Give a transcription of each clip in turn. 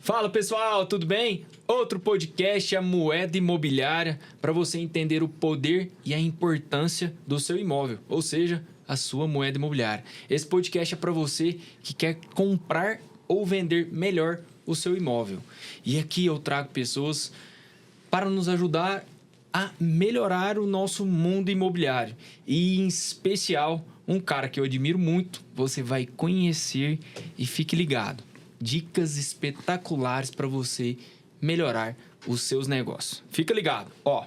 Fala pessoal, tudo bem? Outro podcast, a Moeda Imobiliária, para você entender o poder e a importância do seu imóvel, ou seja, a sua moeda imobiliária. Esse podcast é para você que quer comprar ou vender melhor o seu imóvel. E aqui eu trago pessoas para nos ajudar a melhorar o nosso mundo imobiliário. E em especial, um cara que eu admiro muito, você vai conhecer e fique ligado. Dicas espetaculares para você melhorar os seus negócios. Fica ligado, ó.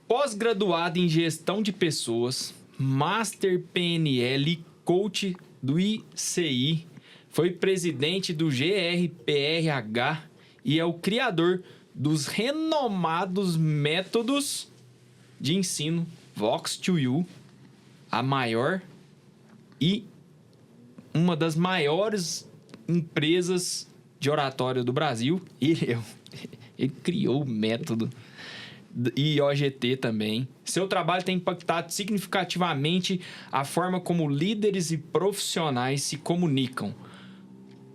Pós-graduado em gestão de pessoas, Master PNL, coach do ICI, foi presidente do GRPRH e é o criador dos renomados métodos de ensino Vox2U, a maior e uma das maiores empresas de oratória do Brasil. Ele criou o método e OGT também. Seu trabalho tem impactado significativamente a forma como líderes e profissionais se comunicam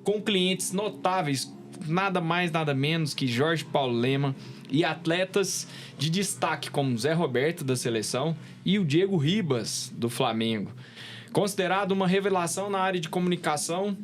com clientes notáveis, nada mais, nada menos que Jorge Paulo Lemann, e atletas de destaque como Zé Roberto da seleção e o Diego Ribas do Flamengo. Considerado uma revelação na área de comunicação,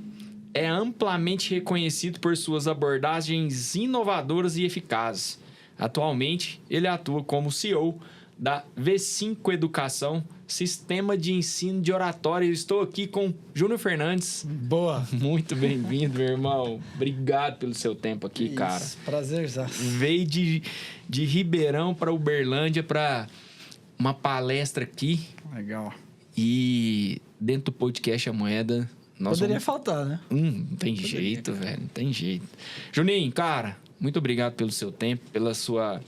é amplamente reconhecido por suas abordagens inovadoras e eficazes. Atualmente, ele atua como CEO da V5 Educação, sistema de ensino de oratória. Eu estou aqui com Júnior Fernandes. Boa! Muito bem-vindo, meu irmão. Obrigado pelo seu tempo aqui, isso, cara. Prazer, Zé. Veio de Ribeirão para Uberlândia para uma palestra aqui. Legal. E dentro do podcast A Moeda... Poderia faltar, né? Não tem jeito, velho. Não tem jeito. Juninho, cara, muito obrigado pelo seu tempo, pela sua...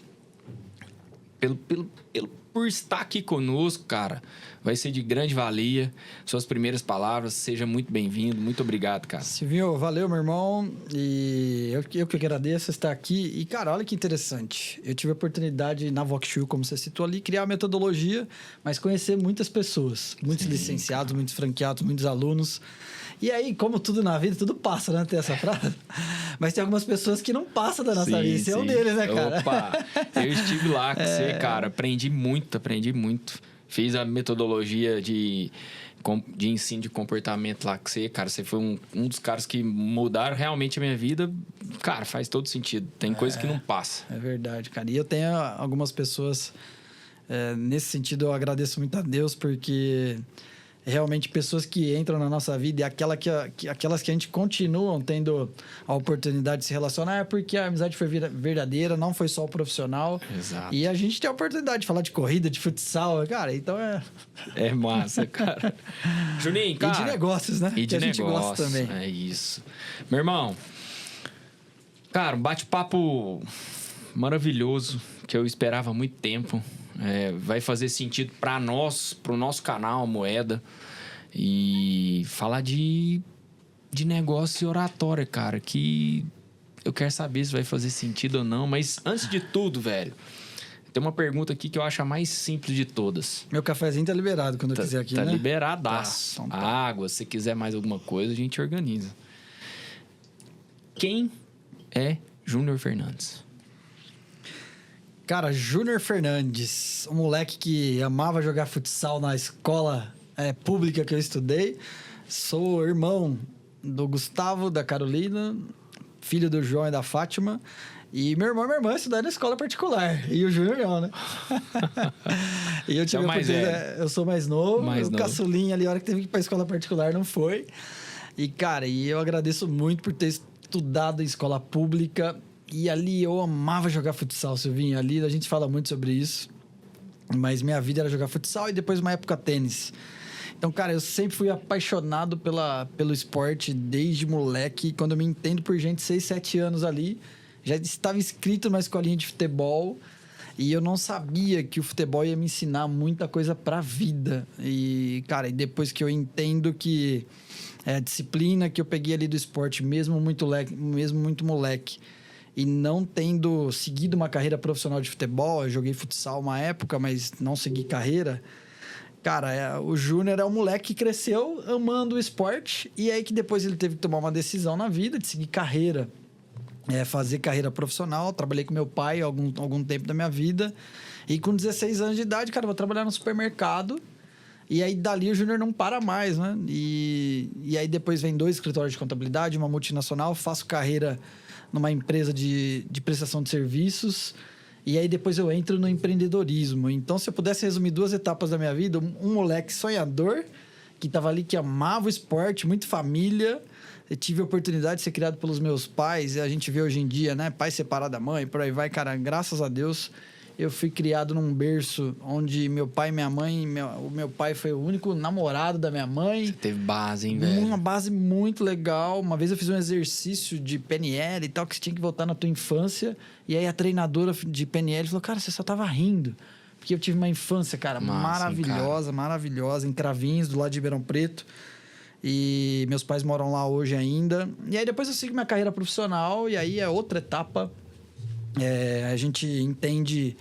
Por estar aqui conosco, cara. Vai ser de grande valia. Suas primeiras palavras, seja muito bem-vindo. Muito obrigado, cara. Silvinho, valeu, meu irmão. E eu que agradeço estar aqui. E, cara, olha que interessante. Eu tive a oportunidade na Vox2U, como você citou ali, criar a metodologia, mas conhecer muitas pessoas. Muitos licenciados, muitos franqueados, muitos alunos. E aí, como tudo na vida, tudo passa, né? Tem essa frase. Mas tem algumas pessoas que não passam da nossa vida. Você é um deles, né, cara? Opa! Eu estive lá com você, cara. Aprendi muito. Fiz a metodologia de ensino de comportamento lá com você, cara. Você foi um dos caras que mudaram realmente a minha vida. Cara, faz todo sentido. Tem coisa que não passa. É verdade, cara. E eu tenho algumas pessoas... nesse sentido, eu agradeço muito a Deus, porque... realmente pessoas que entram na nossa vida e aquelas que a gente continuam tendo a oportunidade de se relacionar é porque a amizade foi verdadeira, não foi só o profissional. Exato. E a gente tem a oportunidade de falar de corrida, de futsal, cara, então É massa, cara. Juninho, cara... E de negócios, né? E de que a gente negócio, gosta também. É isso. Meu irmão, cara, um bate-papo maravilhoso que eu esperava há muito tempo. Vai fazer sentido para nós, pro nosso canal, a Moeda. E falar de negócio e oratória, cara, que eu quero saber se vai fazer sentido ou não. Mas antes de tudo, velho, tem uma pergunta aqui que eu acho a mais simples de todas. Meu cafezinho tá liberado quando eu quiser aqui, né? Tá liberadaço. Tá, então tá. Água, se quiser mais alguma coisa, a gente organiza. Quem é Júnior Fernandes? Cara, Júnior Fernandes, um moleque que amava jogar futsal na escola pública que eu estudei. Sou irmão do Gustavo, da Carolina, filho do João e da Fátima. E meu irmão e minha irmã estudaram na escola particular. E o Júnior não, né? E eu tive eu sou mais novo. O caçulinha ali, a hora que teve que ir pra escola particular, não foi. E, cara, eu agradeço muito por ter estudado em escola pública. E ali eu amava jogar futsal, Silvinho. Ali a gente fala muito sobre isso. Mas minha vida era jogar futsal e depois uma época tênis. Então, cara, eu sempre fui apaixonado pelo esporte desde moleque. Quando eu me entendo por gente, 6, 7 anos ali, já estava inscrito numa escolinha de futebol. E eu não sabia que o futebol ia me ensinar muita coisa pra vida. E, cara, e depois que eu entendo que a disciplina que eu peguei ali do esporte, mesmo muito moleque, e não tendo seguido uma carreira profissional de futebol, eu joguei futsal uma época, mas não segui carreira. Cara, o Júnior é um moleque que cresceu amando o esporte e aí que depois ele teve que tomar uma decisão na vida de seguir carreira. fazer carreira profissional. Trabalhei com meu pai algum tempo da minha vida. E com 16 anos de idade, cara, eu vou trabalhar no supermercado. E aí, dali, o Júnior não para mais, né? E aí, depois vem 2 escritórios de contabilidade, uma multinacional. Faço carreira numa empresa de prestação de serviços. E aí, depois eu entro no empreendedorismo. Então, se eu pudesse resumir 2 etapas da minha vida, um moleque sonhador, que estava ali, que amava o esporte, muito família. Eu tive a oportunidade de ser criado pelos meus pais. E a gente vê hoje em dia, né? Pai separado da mãe, por aí vai. Cara, graças a Deus, eu fui criado num berço onde meu pai e minha mãe... O meu pai foi o único namorado da minha mãe. Você teve base, hein, velho? Uma base muito legal. Uma vez eu fiz um exercício de PNL e tal, que você tinha que voltar na tua infância. E aí a treinadora de PNL falou, cara, você só tava rindo. Porque eu tive uma infância, cara, maravilhosa, maravilhosa. Em Cravinhos, do lado de Ribeirão Preto. E meus pais moram lá hoje ainda. E aí depois eu sigo minha carreira profissional. E aí é outra etapa. A gente entende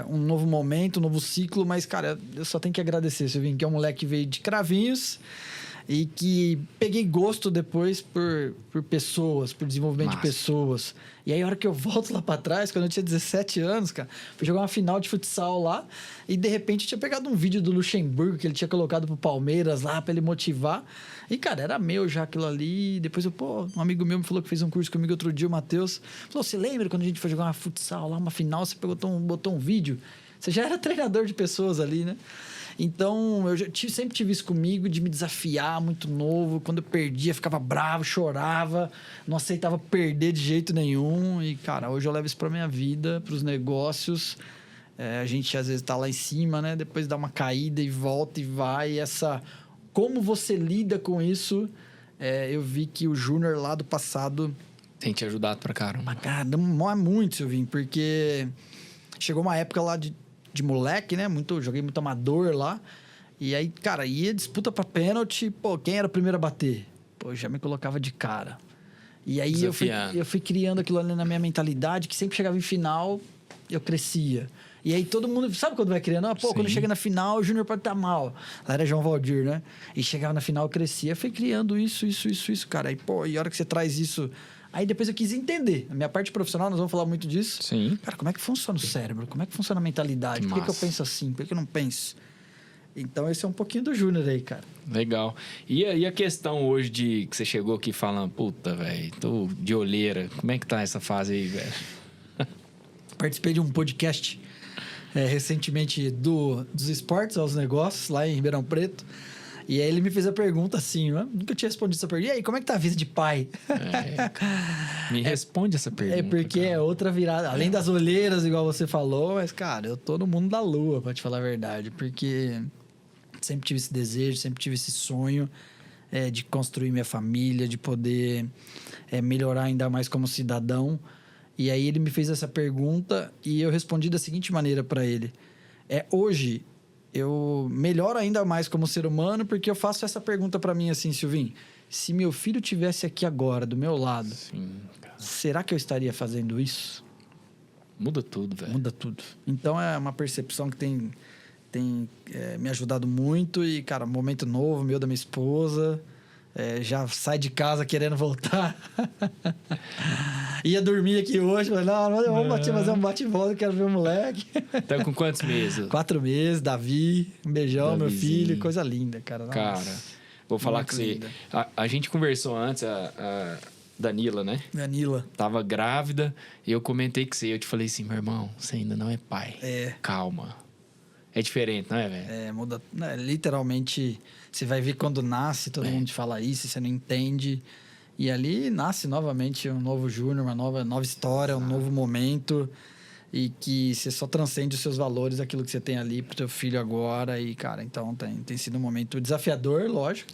um novo momento, um novo ciclo. Mas, cara, eu só tenho que agradecer, Silvinho, que é um moleque que veio de Cravinhos e que peguei gosto depois por pessoas, por desenvolvimento de pessoas. E aí, a hora que eu volto lá pra trás, quando eu tinha 17 anos, cara, fui jogar uma final de futsal lá e, de repente, eu tinha pegado um vídeo do Luxemburgo que ele tinha colocado pro Palmeiras lá pra ele motivar. E, cara, era meu já aquilo ali. Depois, um amigo meu me falou que fez um curso comigo outro dia, o Matheus. Falou, você lembra quando a gente foi jogar uma futsal lá, uma final, você botou um vídeo? Você já era treinador de pessoas ali, né? Então, eu sempre tive isso comigo, de me desafiar, muito novo. Quando eu perdia, ficava bravo, chorava, não aceitava perder de jeito nenhum. E, cara, hoje eu levo isso pra minha vida, pros negócios. A gente, às vezes, tá lá em cima, né? Depois dá uma caída e volta e vai. E como você lida com isso, eu vi que o Júnior lá do passado... Tem te ajudado pra caramba. Caramba, muito, Silvinho, porque chegou uma época lá de moleque, né? Joguei muito amador lá. E aí, cara, ia disputa pra pênalti. Pô, quem era o primeiro a bater? Pô, já me colocava de cara. E aí eu fui criando aquilo ali na minha mentalidade, que sempre chegava em final, eu crescia. E aí todo mundo... Sabe quando vai criando? Quando chega na final, o Júnior pode estar mal. Lá era João Valdir, né? E chegava na final, eu crescia. Eu fui criando isso, cara. E, e a hora que você traz isso... Aí depois eu quis entender. A minha parte profissional, nós vamos falar muito disso. Sim. Cara, como é que funciona o cérebro? Como é que funciona a mentalidade? Por que eu penso assim? Por que eu não penso? Então, esse é um pouquinho do Júnior aí, cara. Legal. E a questão hoje de que você chegou aqui falando, puta, velho, tô de olheira. Como é que tá essa fase aí, velho? Participei de um podcast recentemente dos esportes aos negócios, lá em Ribeirão Preto. E aí ele me fez a pergunta assim, eu nunca tinha respondido essa pergunta. E aí, como é que tá a vida de pai? Me responde essa pergunta. Porque cara. É outra virada. Além das olheiras, igual você falou, mas, cara, eu tô no mundo da lua, pra te falar a verdade. Porque sempre tive esse desejo, sempre tive esse sonho de construir minha família, de poder melhorar ainda mais como cidadão. E aí ele me fez essa pergunta e eu respondi da seguinte maneira para ele. Hoje... eu melhoro ainda mais como ser humano porque eu faço essa pergunta pra mim assim, Silvinho. Se meu filho tivesse aqui agora, do meu lado, sim, cara, será que eu estaria fazendo isso? Muda tudo, velho. Muda tudo. Então, é uma percepção que tem me ajudado muito. E, cara, momento novo, meu da minha esposa. Já sai de casa querendo voltar. Ia dormir aqui hoje, mas vamos fazer um bate-volta, quero ver o moleque. Tá com quantos meses? 4 meses, Davi, um beijão, meu filho, coisa linda, cara. Nossa, cara, vou falar com você. A gente conversou antes, a Danila, né? Danila. Tava grávida e eu comentei com você. Eu te falei assim, meu irmão, você ainda não é pai. Calma. É diferente, não é, velho? Muda. Literalmente, você vai ver quando nasce, todo mundo te fala isso, você não entende. E ali nasce novamente um novo Júnior, uma nova história, um novo momento. E que você só transcende os seus valores, aquilo que você tem ali pro teu filho agora. E, cara, então tem sido um momento desafiador, lógico.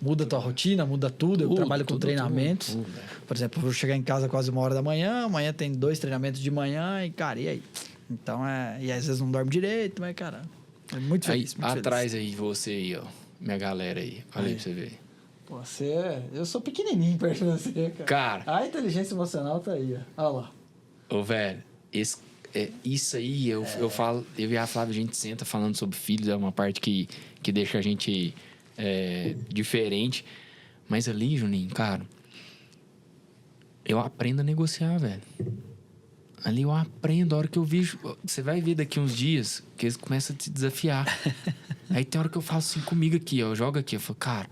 Muda a tua rotina, muda tudo. Eu trabalho com treinamentos. Tudo. Por exemplo, eu vou chegar em casa quase 1h da manhã. Amanhã tem 2 treinamentos de manhã. E, cara, e aí? Então, e às vezes não dorme direito, mas, cara, é muito feliz. Muito atrás feliz. aí de você aí, ó. Minha galera aí. Olha aí pra você ver. Pô, eu sou pequenininho perto de você, cara. A inteligência emocional tá aí, ó. Olha lá. Ô, velho, isso aí, eu falo... Eu e a Flávia, a gente senta falando sobre filhos. É uma parte que deixa a gente diferente. Mas ali, Juninho, cara... eu aprendo a negociar, velho. Ali eu aprendo, a hora que eu vejo... Você vai ver daqui uns dias que eles começam a te desafiar. Aí tem hora que eu faço assim comigo aqui, ó. Eu jogo aqui, eu falo, cara,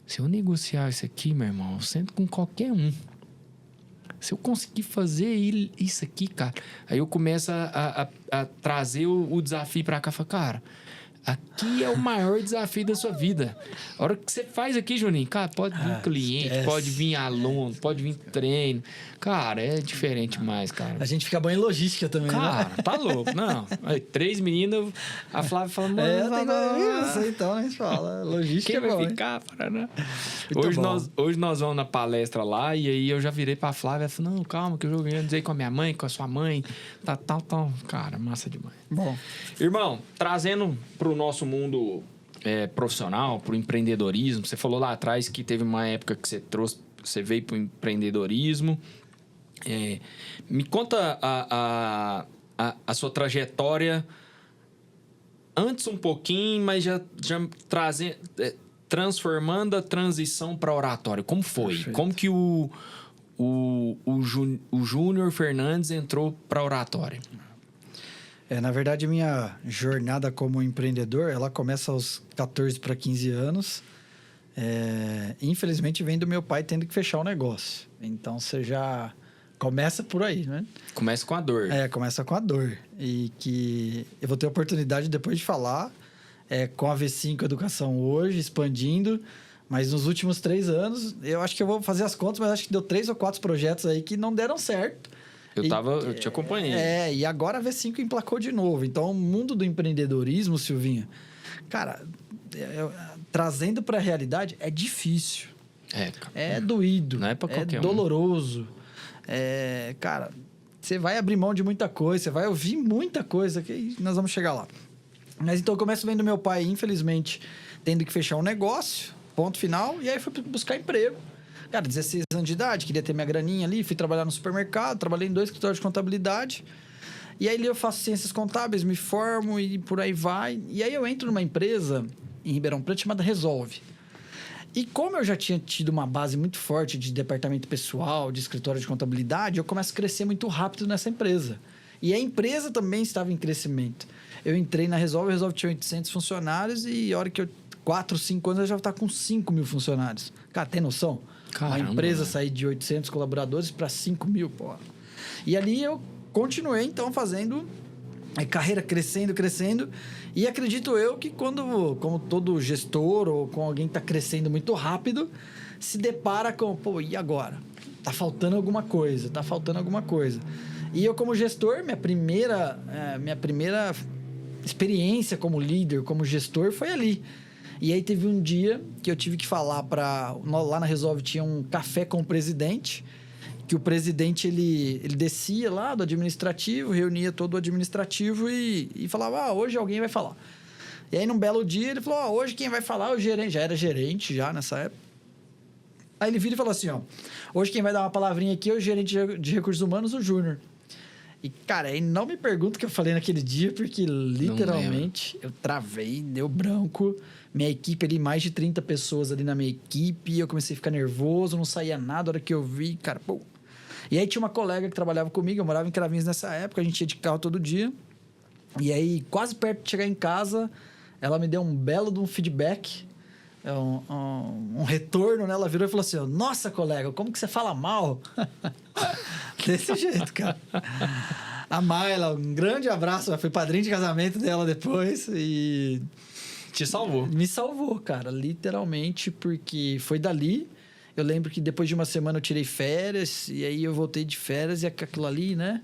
se eu negociar isso aqui, meu irmão, eu sento com qualquer um. Se eu conseguir fazer isso aqui, cara... Aí eu começo a trazer o desafio pra cá. Eu falo, cara, aqui é o maior desafio da sua vida. A hora que você faz aqui, Juninho, cara, pode vir cliente, esquece. pode vir aluno, pode vir treino. Cara, é diferente mais, cara. A gente fica bom em logística também, Cara, né? tá louco. Não, aí, 3 meninas, a Flávia fala, mano... Tem então a gente fala. Logística Quem é bom, vai hein? ficar, Paraná? Muito bom. Hoje nós vamos na palestra lá e aí eu já virei pra Flávia e falei, não, calma, que eu joguei dizer com a minha mãe, com a sua mãe, tal. Cara, massa demais. Bom, Irmão, trazendo pro nosso mundo profissional, pro empreendedorismo, você falou lá atrás que teve uma época que você veio pro empreendedorismo. Me conta a sua trajetória antes um pouquinho, mas já transformando a transição para oratório. Como foi? Perfeito. Como que o Júnior Fernandes entrou para oratório? na verdade, minha jornada como empreendedor, ela começa aos 14 para 15 anos. Infelizmente, vem do meu pai tendo que fechar o negócio. Então, você já começa por aí, né? Começa com a dor. Começa com a dor. E que eu vou ter a oportunidade depois de falar com a V5 Educação hoje, expandindo. Mas nos últimos 3 anos, eu acho que eu vou fazer as contas, mas acho que deu 3 ou 4 projetos aí que não deram certo. Eu te acompanhei. E agora a V5 emplacou de novo. Então, o mundo do empreendedorismo, Silvinho, cara, trazendo para a realidade, é difícil. É doído. Não é para qualquer um. É doloroso. Cara, você vai abrir mão de muita coisa, você vai ouvir muita coisa, que nós vamos chegar lá. Mas então eu começo vendo meu pai, infelizmente, tendo que fechar um negócio, ponto final, e aí fui buscar emprego. Cara, 16 anos de idade, queria ter minha graninha ali, fui trabalhar no supermercado, trabalhei em 2 escritórios de contabilidade. E aí eu faço ciências contábeis, me formo e por aí vai. E aí eu entro numa empresa em Ribeirão Preto chamada Resolve. E como eu já tinha tido uma base muito forte de departamento pessoal, de escritório de contabilidade, eu começo a crescer muito rápido nessa empresa. E a empresa também estava em crescimento. Eu entrei na Resolve, a Resolve tinha 800 funcionários e a hora que 4, 5 anos eu já estava com 5 mil funcionários. Cara, tem noção? Caramba, uma empresa sair de 800 colaboradores para 5 mil, pô. E ali eu continuei, então, fazendo carreira crescendo. E acredito eu que como todo gestor ou com alguém que está crescendo muito rápido, se depara com, e agora? Tá faltando alguma coisa. E eu, como gestor, minha primeira experiência como líder, como gestor, foi ali. E aí teve um dia que eu tive que falar lá na Resolve tinha um café com o presidente, que o presidente ele descia lá do administrativo, reunia todo o administrativo e falava, hoje alguém vai falar. E aí num belo dia ele falou, hoje quem vai falar é o gerente. Já era gerente já nessa época. Aí ele vira e falou assim, hoje quem vai dar uma palavrinha aqui é o gerente de recursos humanos, o Júnior. E, cara, aí não me pergunta o que eu falei naquele dia, porque literalmente eu travei, deu branco. Minha equipe ali, mais de 30 pessoas ali na minha equipe. Eu comecei a ficar nervoso, não saía nada. A hora que eu vi, cara, pô. E aí tinha uma colega que trabalhava comigo, eu morava em Cravinhos nessa época, a gente ia de carro todo dia. E aí, quase perto de chegar em casa, ela me deu um belo de um feedback, um retorno, né? Ela virou e falou assim, nossa, colega, como que você fala mal? Desse jeito, cara. A Mayla, um grande abraço. Eu fui padrinho de casamento dela depois e... Te salvou. Me salvou, cara, literalmente, porque foi dali. Eu lembro que depois de uma semana eu tirei férias e aí eu voltei de férias e aquilo ali, né?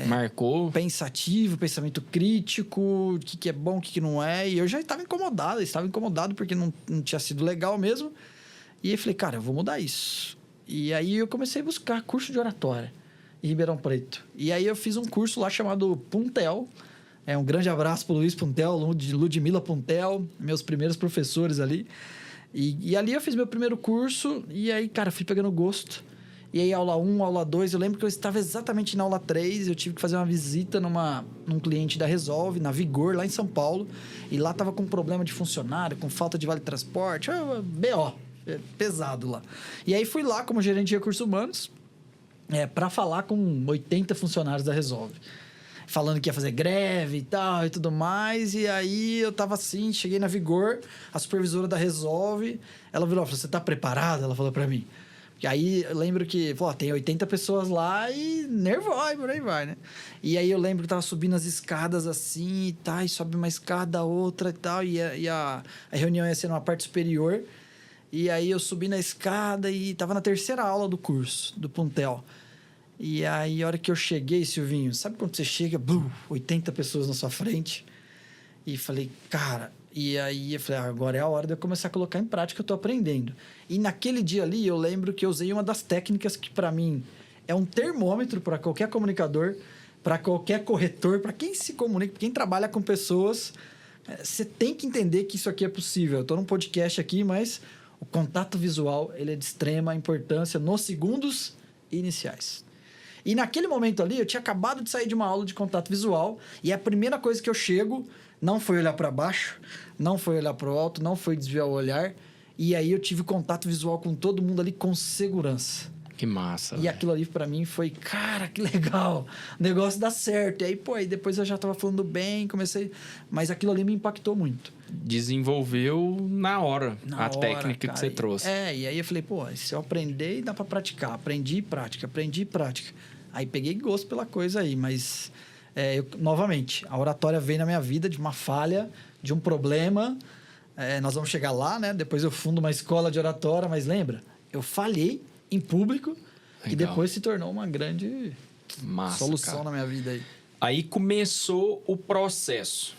Marcou. Pensativo, pensamento crítico, o que é bom, o que não é. E eu já estava incomodado porque não tinha sido legal mesmo. E aí falei, cara, eu vou mudar isso. E aí eu comecei a buscar curso de oratória em Ribeirão Preto. E aí eu fiz um curso lá chamado Puntel. Um grande abraço para o Luiz Puntel, Ludmila Puntel, meus primeiros professores ali. E ali eu fiz meu primeiro curso e aí, cara, fui pegando gosto. E aí, aula 1, aula 2, eu lembro que eu estava exatamente na aula 3, eu tive que fazer uma visita num cliente da Resolve, na Vigor, lá em São Paulo. E lá tava com problema de funcionário, com falta de vale-transporte, BO, pesado lá. E aí fui lá como gerente de recursos humanos para falar com 80 funcionários da Resolve. Falando que ia fazer greve e tal e tudo mais. E aí eu tava assim, cheguei na Vigor, a supervisora da Resolve, ela virou e falou: você tá preparado? Ela falou pra mim. E aí eu lembro que, pô, tem 80 pessoas lá e nervoso, por aí vai, né? E aí eu lembro que tava subindo as escadas assim e tal, e sobe uma escada, outra e tal, e a reunião ia ser numa parte superior. E aí eu subi na escada e tava na terceira aula do curso, do Puntel. E aí, a hora que eu cheguei, Silvinho, sabe quando você chega, 80 pessoas na sua frente? E falei, cara... E aí eu falei, agora é a hora de eu começar a colocar em prática o que eu tô aprendendo. E naquele dia ali, eu lembro que eu usei uma das técnicas que, para mim, é um termômetro para qualquer comunicador, para qualquer corretor, para quem se comunica, quem trabalha com pessoas. Você tem que entender que isso aqui é possível. Eu tô num podcast aqui, mas o contato visual, ele é de extrema importância nos segundos iniciais. E naquele momento ali, eu tinha acabado de sair de uma aula de contato visual e a primeira coisa que eu chego não foi olhar para baixo, não foi olhar para o alto, não foi desviar o olhar. E aí eu tive contato visual com todo mundo ali com segurança. Que massa. E aquilo ali para mim foi, cara, que legal, o negócio dá certo. E aí, pô, aí depois eu já tava falando bem, comecei... Mas aquilo ali me impactou muito. Desenvolveu na hora a técnica cara, que você trouxe. E aí eu falei, pô, se eu aprender, dá para praticar. Aprendi e prática. Aí peguei gosto pela coisa aí, mas... novamente, a oratória veio na minha vida de uma falha, de um problema. Nós vamos chegar lá, né? Depois eu fundo uma escola de oratória, mas lembra? Eu falhei em público. Legal. E depois se tornou uma grande solução, cara, na minha vida aí. Aí começou o processo.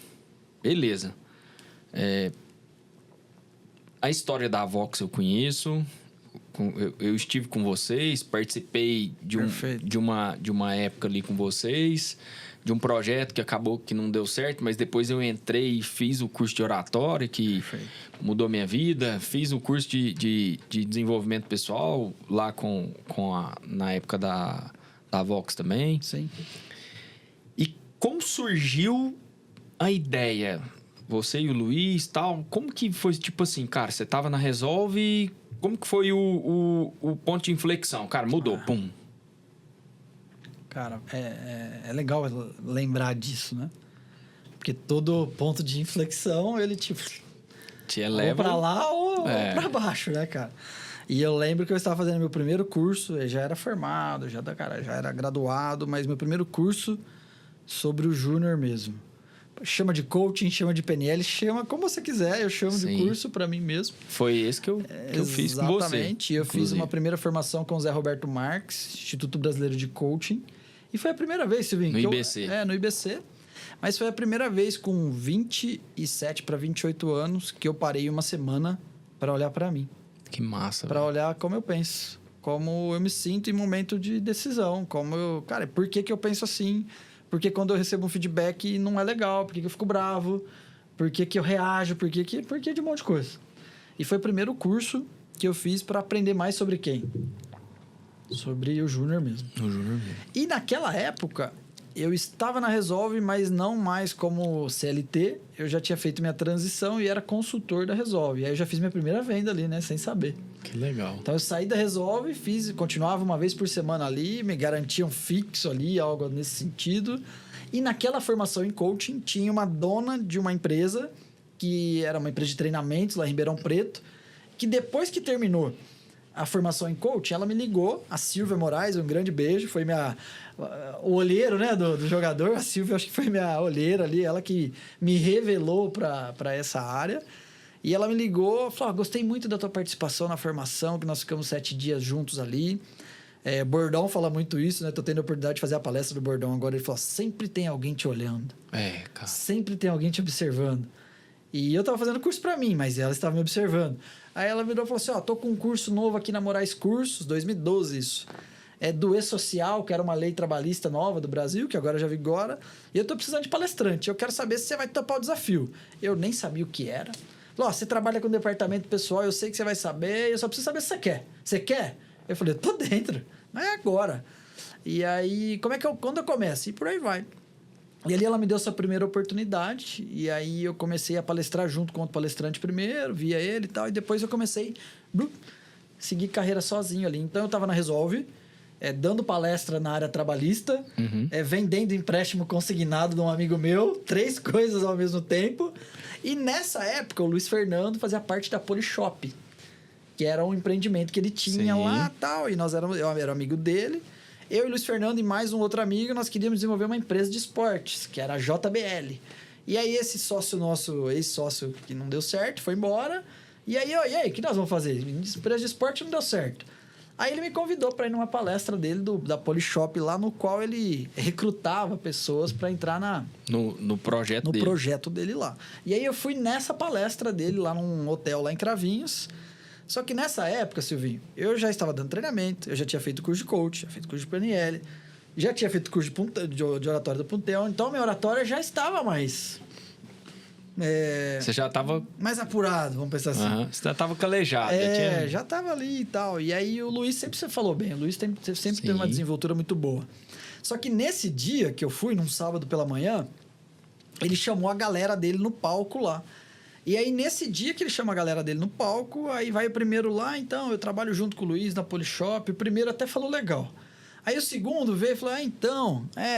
Beleza. A história da Vox eu conheço. Eu estive com vocês, participei de uma época ali com vocês, de um projeto que acabou que não deu certo, mas depois eu entrei e fiz o curso de oratória, que mudou minha vida. Fiz o curso de desenvolvimento pessoal lá na época da Vox também. Sim. E como surgiu a ideia? Você e o Luiz, tal, como que foi, tipo assim, cara, você tava na Resolve, como que foi o ponto de inflexão? Cara, mudou, pum. Cara, é legal lembrar disso, né? Porque todo ponto de inflexão, ele te eleva ou pra lá ou pra baixo, né, cara? E eu lembro que eu estava fazendo meu primeiro curso, eu já era formado, já era graduado, mas meu primeiro curso sobre o júnior mesmo. Chama de coaching, chama de PNL, chama como você quiser, eu chamo de curso para mim mesmo. Foi esse que eu fiz com você. Exatamente, eu fiz uma primeira formação com o Zé Roberto Marques, Instituto Brasileiro de Coaching, e foi a primeira vez, Silvinho. No IBC. No IBC, mas foi a primeira vez com 27 para 28 anos que eu parei uma semana para olhar para mim. Que massa. Para olhar como eu penso, como eu me sinto em momento de decisão, cara, por que eu penso assim? Porque quando eu recebo um feedback não é legal, porque eu fico bravo, porque eu reajo, porque de um monte de coisa. E foi o primeiro curso que eu fiz para aprender mais sobre quem? Sobre o júnior mesmo. O júnior mesmo. E naquela época, eu estava na Resolve, mas não mais como CLT. Eu já tinha feito minha transição e era consultor da Resolve. E aí eu já fiz minha primeira venda ali, né? Sem saber. Que legal. Então eu saí da Resolve, continuava uma vez por semana ali, me garantiam fixo ali, algo nesse sentido. E naquela formação em coaching, tinha uma dona de uma empresa, que era uma empresa de treinamentos lá em Ribeirão Preto, que depois que terminou a formação em coaching, ela me ligou, a Silvia Moraes, um grande beijo, foi o olheiro, né, do jogador. A Silvia, acho que foi minha olheira ali, ela que me revelou para essa área. E ela me ligou, falou, gostei muito da tua participação na formação, que nós ficamos 7 dias juntos ali. Bordão fala muito isso, né? Tô tendo a oportunidade de fazer a palestra do Bordão agora. Ele falou, sempre tem alguém te olhando. Cara. Sempre tem alguém te observando. E eu tava fazendo curso para mim, mas ela estava me observando. Aí ela virou e falou assim, tô com um curso novo aqui na Moraes Cursos, 2012 isso. Do E-Social, que era uma lei trabalhista nova do Brasil, que agora já vigora. E eu tô precisando de palestrante. Eu quero saber se você vai topar o desafio. Eu nem sabia o que era. Você trabalha com departamento pessoal, eu sei que você vai saber, eu só preciso saber se você quer. Você quer? Eu falei, tô dentro, mas é agora. E aí, quando eu começo? E por aí vai. E ali ela me deu essa primeira oportunidade, e aí eu comecei a palestrar junto com outro palestrante primeiro, via ele e tal, e depois eu comecei a seguir carreira sozinho ali. Então eu tava na Resolve, dando palestra na área trabalhista, vendendo empréstimo consignado de um amigo meu, 3 coisas ao mesmo tempo. E nessa época, o Luiz Fernando fazia parte da Polishop, que era um empreendimento que ele tinha lá e tal. E eu era amigo dele. Eu e o Luiz Fernando e mais um outro amigo, nós queríamos desenvolver uma empresa de esportes, que era a JBL. E aí esse sócio nosso, ex-sócio que não deu certo, foi embora. E aí, o que nós vamos fazer? Empresa de esporte não deu certo. Aí ele me convidou para ir numa palestra dele da Polishop lá, no qual ele recrutava pessoas para entrar no projeto dele. No projeto dele lá. E aí eu fui nessa palestra dele lá num hotel lá em Cravinhos. Só que nessa época, Silvinho, eu já estava dando treinamento, eu já tinha feito curso de coach, já feito curso de PNL, já tinha feito curso de oratória do Puntel, então minha oratória já estava mais... Você já estava... mais apurado, vamos pensar assim. Você já estava calejado. Já estava ali e tal. E aí o Luiz sempre você falou bem, o Luiz sempre teve uma desenvoltura muito boa. Só que nesse dia que eu fui, num sábado pela manhã, ele chamou a galera dele no palco lá. E aí, nesse dia que ele chama a galera dele no palco, aí vai o primeiro lá, então, eu trabalho junto com o Luiz na Polishop. O primeiro até falou legal. Aí o segundo veio e falou,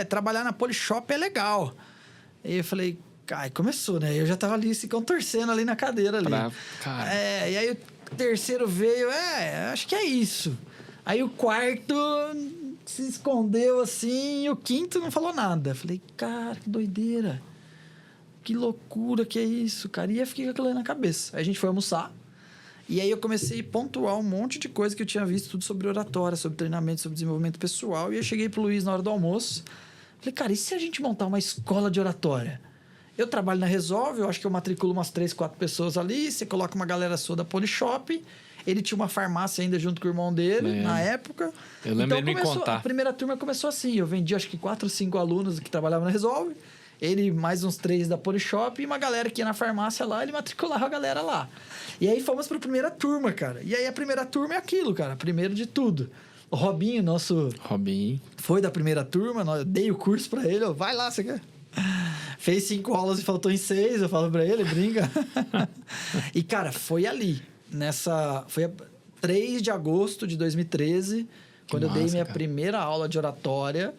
trabalhar na Polishop é legal. Aí eu falei, aí começou, né? Eu já tava ali se contorcendo ali na cadeira ali. Cara. E aí o terceiro veio, acho que é isso. Aí o quarto se escondeu assim, e o quinto não falou nada. Falei, cara, que doideira. Que loucura que é isso, cara. E eu fiquei com aquilo na cabeça. Aí a gente foi almoçar. E aí eu comecei a pontuar um monte de coisa que eu tinha visto, tudo sobre oratória, sobre treinamento, sobre desenvolvimento pessoal. E eu cheguei pro Luiz na hora do almoço. Falei, cara, e se a gente montar uma escola de oratória? Eu trabalho na Resolve, eu acho que eu matriculo umas 3, 4 pessoas ali. Você coloca uma galera sua da Polishop. Ele tinha uma farmácia ainda junto com o irmão dele, na época. Eu lembro ele me contar. A primeira turma começou assim. Eu vendi acho que 4 ou 5 alunos que trabalhavam na Resolve. Ele, mais uns 3 da Polishop e uma galera que ia na farmácia lá, ele matriculava a galera lá. E aí fomos para a primeira turma, cara. E aí a primeira turma é aquilo, cara. Primeiro de tudo. O Robinho, Robinho. Foi da primeira turma, eu dei o curso para ele. Vai lá, você quer? Fez 5 aulas e faltou em 6, eu falo para ele, brinca. E, cara, foi ali. Foi 3 de agosto de 2013, quando eu dei minha primeira aula de oratória.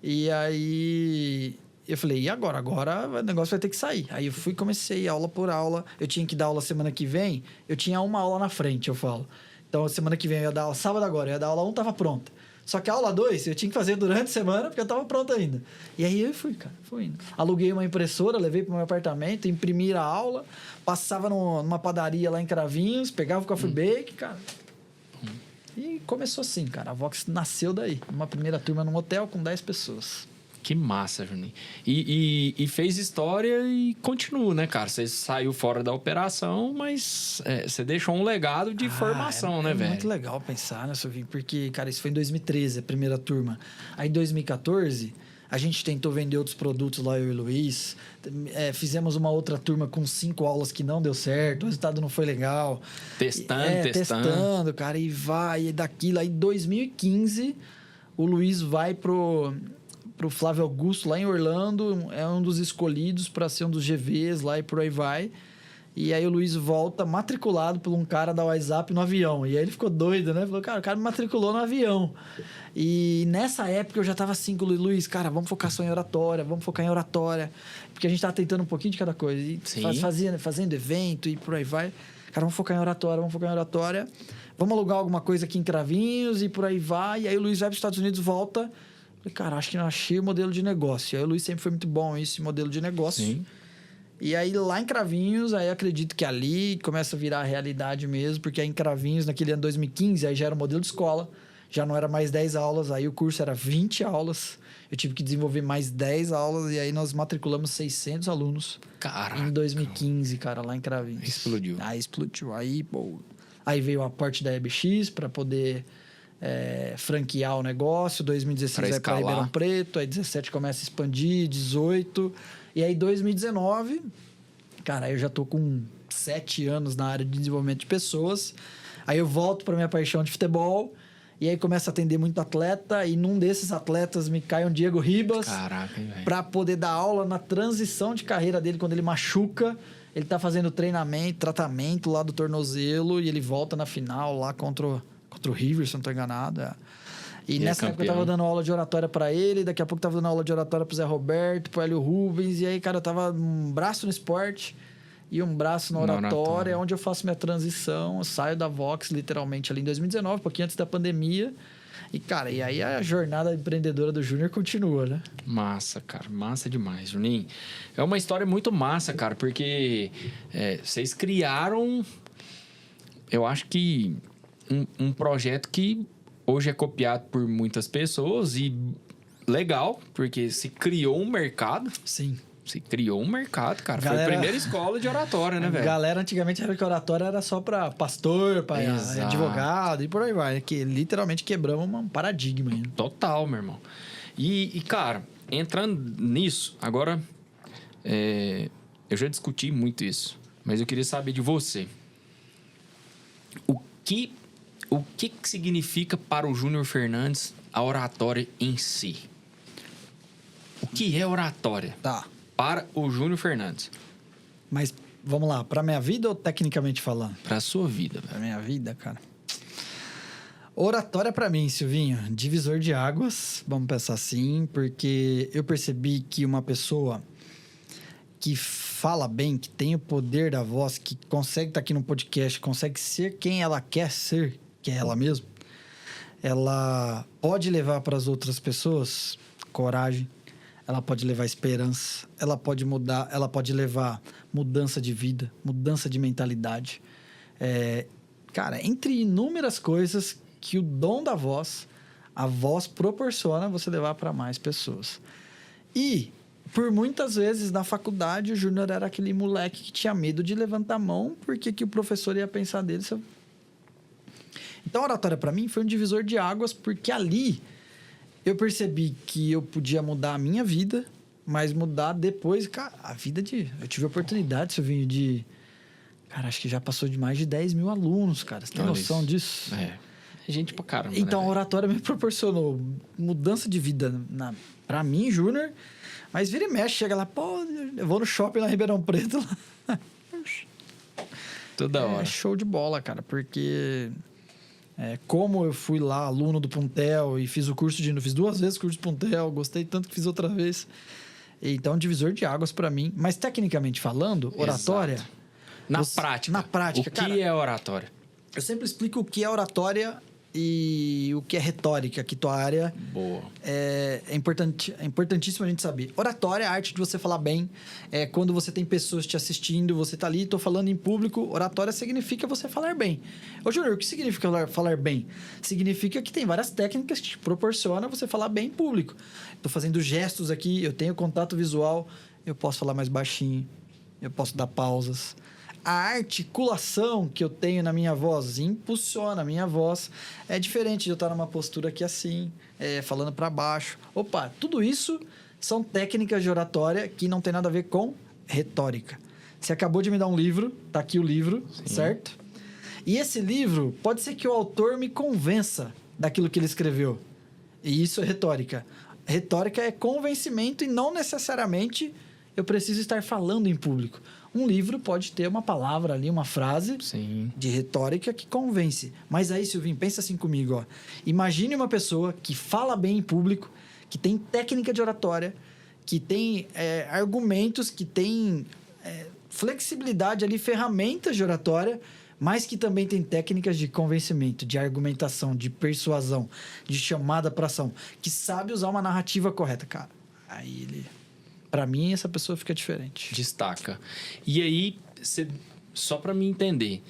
E aí... eu falei, e agora? Agora o negócio vai ter que sair. Aí eu comecei aula por aula. Eu tinha que dar aula semana que vem. Eu tinha uma aula na frente, eu falo. Então, semana que vem eu ia dar aula, sábado agora, eu ia dar aula 1, tava pronta. Só que a aula 2 eu tinha que fazer durante a semana, porque eu tava pronto ainda. E aí eu fui, cara, fui indo. Aluguei uma impressora, levei pro meu apartamento, imprimi a aula, passava numa padaria lá em Cravinhos, pegava o coffee bake, cara. E começou assim, cara. A Vox nasceu daí. Uma primeira turma num hotel com 10 pessoas. Que massa, Juninho. E fez história e continua, né, cara? Você saiu fora da operação, mas você deixou um legado de formação, né, velho? É muito legal pensar, né, Silvinho? Porque, cara, isso foi em 2013, a primeira turma. Aí, em 2014, a gente tentou vender outros produtos lá, eu e o Luiz. Fizemos uma outra turma com 5 aulas que não deu certo, o resultado não foi legal. Testando, cara, e vai, e daquilo. Aí, em 2015, o Luiz vai pro Flávio Augusto, lá em Orlando, é um dos escolhidos para ser um dos GVs lá e por aí vai. E aí o Luiz volta matriculado por um cara da WhatsApp no avião. E aí ele ficou doido, né? Falou, cara, o cara me matriculou no avião. E nessa época eu já tava assim com o Luiz, cara, vamos focar só em oratória, vamos focar em oratória. Porque a gente tava tentando um pouquinho de cada coisa. E fazendo evento e por aí vai. Cara, vamos focar em oratória. Vamos alugar alguma coisa aqui em Cravinhos e por aí vai. E aí o Luiz vai para os Estados Unidos, volta... falei, cara, acho que não achei o modelo de negócio. Aí o Luiz sempre foi muito bom esse modelo de negócio. Sim. E aí lá em Cravinhos, aí acredito que ali começa a virar a realidade mesmo, porque aí em Cravinhos, naquele ano 2015, aí já era o modelo de escola, já não era mais 10 aulas, aí o curso era 20 aulas. Eu tive que desenvolver mais 10 aulas e aí nós matriculamos 600 alunos. Caraca. Em 2015, cara, lá em Cravinhos. Explodiu. Aí explodiu. Aí veio o aporte da EBX para poder... franquear o negócio, 2016 vai para Ribeirão Preto, aí 17 começa a expandir, 18, e aí 2019, cara, eu já tô com 7 anos na área de desenvolvimento de pessoas, aí eu volto para minha paixão de futebol, e aí começo a atender muito atleta, e num desses atletas me cai um Diego Ribas, para poder dar aula na transição de carreira dele, quando ele machuca, ele tá fazendo tratamento lá do tornozelo, e ele volta na final lá contra o River, se não estou enganado. E é nessa época eu tava dando aula de oratória pra ele, daqui a pouco eu tava dando aula de oratória pro Zé Roberto, pro Hélio Rubens, e aí, cara, eu tava um braço no esporte e um braço na oratória, onde eu faço minha transição, eu saio da Vox literalmente ali em 2019, um pouquinho antes da pandemia. E, cara, e aí a jornada empreendedora do Júnior continua, né? Massa, cara. Massa demais, Juninho. É uma história muito massa, cara, porque vocês criaram, eu acho que um projeto que hoje é copiado por muitas pessoas e legal, porque se criou um mercado. Sim. Se criou um mercado, cara. Galera... Foi a primeira escola de oratória, né, velho? Galera, antigamente era que oratória era só pra pastor, pra advogado e por aí vai. Que literalmente quebramos um paradigma. Hein? Total, meu irmão. E, cara, entrando nisso, agora... eu já discuti muito isso, mas eu queria saber de você. O que significa para o Júnior Fernandes a oratória em si? O que é oratória? Tá. Para o Júnior Fernandes. Mas, vamos lá, pra minha vida ou tecnicamente falando? Pra sua vida, Pra velho. minha vida, cara. Oratória pra mim, Silvinho, divisor de águas, vamos pensar assim, porque eu percebi que uma pessoa que fala bem, que tem o poder da voz, que consegue estar aqui no podcast, consegue ser quem ela quer ser, que é ela mesma, ela pode levar para as outras pessoas coragem, ela pode levar esperança, ela pode mudar, ela pode levar mudança de vida, mudança de mentalidade. Cara, entre inúmeras coisas que o dom da voz, a voz proporciona você levar para mais pessoas. E, por muitas vezes, na faculdade, o Júnior era aquele moleque que tinha medo de levantar a mão, porque que o professor ia pensar dele. Então, a oratória, para mim, foi um divisor de águas, porque ali eu percebi que eu podia mudar a minha vida, mas mudar depois, cara, a vida de... Eu tive a oportunidade, Silvinho, de... Cara, acho que já passou de mais de 10 mil alunos, cara. Você tem noção disso? É gente pra caramba, então, né, a oratória me proporcionou mudança de vida pra mim, Júnior, mas vira e mexe, chega lá, pô, eu vou no shopping lá em Ribeirão Preto. Lá. Toda hora. É show de bola, cara, porque... como eu fui lá, aluno do Puntel, e fiz 2 vezes o curso de Puntel, gostei tanto que fiz outra vez. Então, divisor de águas pra mim. Mas, tecnicamente falando, oratória... Exato. Na prática, o que é oratória? Eu sempre explico o que é oratória e o que é retórica, que tua área... Boa. É importantíssimo a gente saber. Oratória é a arte de você falar bem. É quando você tem pessoas te assistindo, você tá ali, tô falando em público. Oratória significa você falar bem. Ô, Júnior, o que significa falar bem? Significa que tem várias técnicas que te proporcionam você falar bem em público. Tô fazendo gestos aqui, eu tenho contato visual, eu posso falar mais baixinho, eu posso dar pausas. A articulação que eu tenho na minha voz impulsiona a minha voz. É diferente de eu estar numa postura aqui assim, falando para baixo. Opa, tudo isso são técnicas de oratória que não tem nada a ver com retórica. Você acabou de me dar um livro, tá aqui o livro, sim, certo? E esse livro, pode ser que o autor me convença daquilo que ele escreveu. E isso é retórica. Retórica é convencimento e não necessariamente eu preciso estar falando em público. Um livro pode ter uma palavra ali, uma frase, sim, de retórica que convence. Mas aí, Silvinho, pensa assim comigo, ó. Imagine uma pessoa que fala bem em público, que tem técnica de oratória, que tem argumentos, que tem flexibilidade ali, ferramentas de oratória, mas que também tem técnicas de convencimento, de argumentação, de persuasão, de chamada para ação, que sabe usar uma narrativa correta, cara. Aí ele... Pra mim, essa pessoa fica diferente. Destaca. E aí, só pra me entender,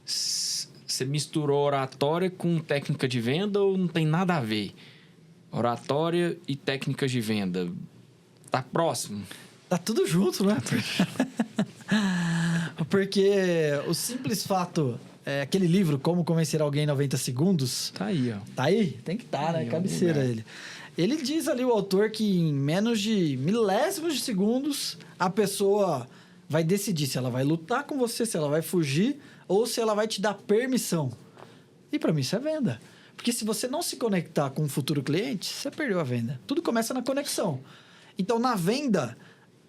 você misturou oratória com técnica de venda ou não tem nada a ver? Oratória e técnicas de venda. Tá próximo? Tá tudo junto, né? Porque o simples fato... aquele livro, Como Convencer Alguém em 90 Segundos... Tá aí, ó. Tá aí? Tem que estar, né? Cabeceira ele. Ele diz ali, o autor, que em menos de milésimos de segundos, a pessoa vai decidir se ela vai lutar com você, se ela vai fugir ou se ela vai te dar permissão. E para mim isso é venda. Porque se você não se conectar com um futuro cliente, você perdeu a venda. Tudo começa na conexão. Então, na venda,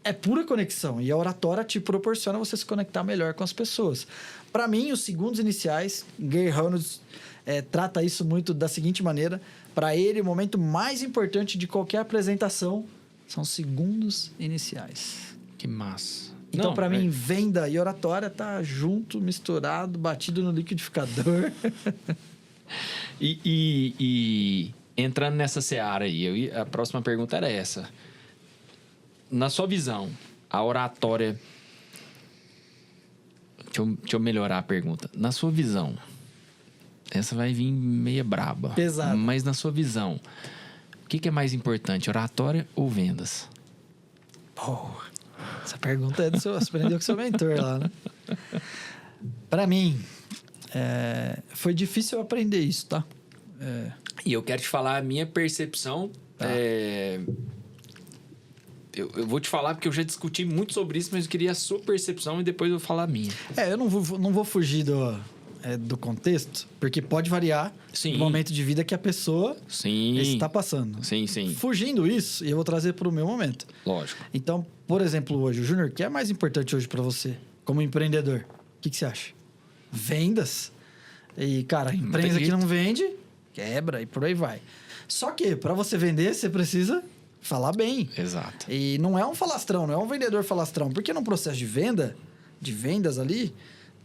é pura conexão. E a oratória te proporciona você se conectar melhor com as pessoas. Para mim, os segundos iniciais, Gary Reynolds trata isso muito da seguinte maneira. Para ele, o momento mais importante de qualquer apresentação são os segundos iniciais. Que massa. Então, para mim, venda e oratória tá junto, misturado, batido no liquidificador. E entrando nessa seara aí, a próxima pergunta era essa. Na sua visão, a oratória... Deixa eu melhorar a pergunta. Na sua visão, essa vai vir meia braba. Pesado. Mas na sua visão, o que é mais importante, oratória ou vendas? Pô, essa pergunta é do seu... Você aprendeu com o seu mentor lá, né? Para mim, foi difícil eu aprender isso, tá? E eu quero te falar a minha percepção. Tá. Eu vou te falar porque eu já discuti muito sobre isso, mas eu queria a sua percepção e depois eu vou falar a minha. Eu não vou fugir do contexto, porque pode variar Sim. o momento de vida que a pessoa está passando. Sim, sim. Fugindo isso, eu vou trazer para o meu momento. Lógico. Então, por exemplo, hoje, o Júnior, o que é mais importante hoje para você, como empreendedor? O que você acha? Vendas. E, cara, a empresa que não vende, quebra e por aí vai. Só que, para você vender, você precisa falar bem. Exato. E não é um falastrão, não é um vendedor falastrão. Porque no processo de vendas ali,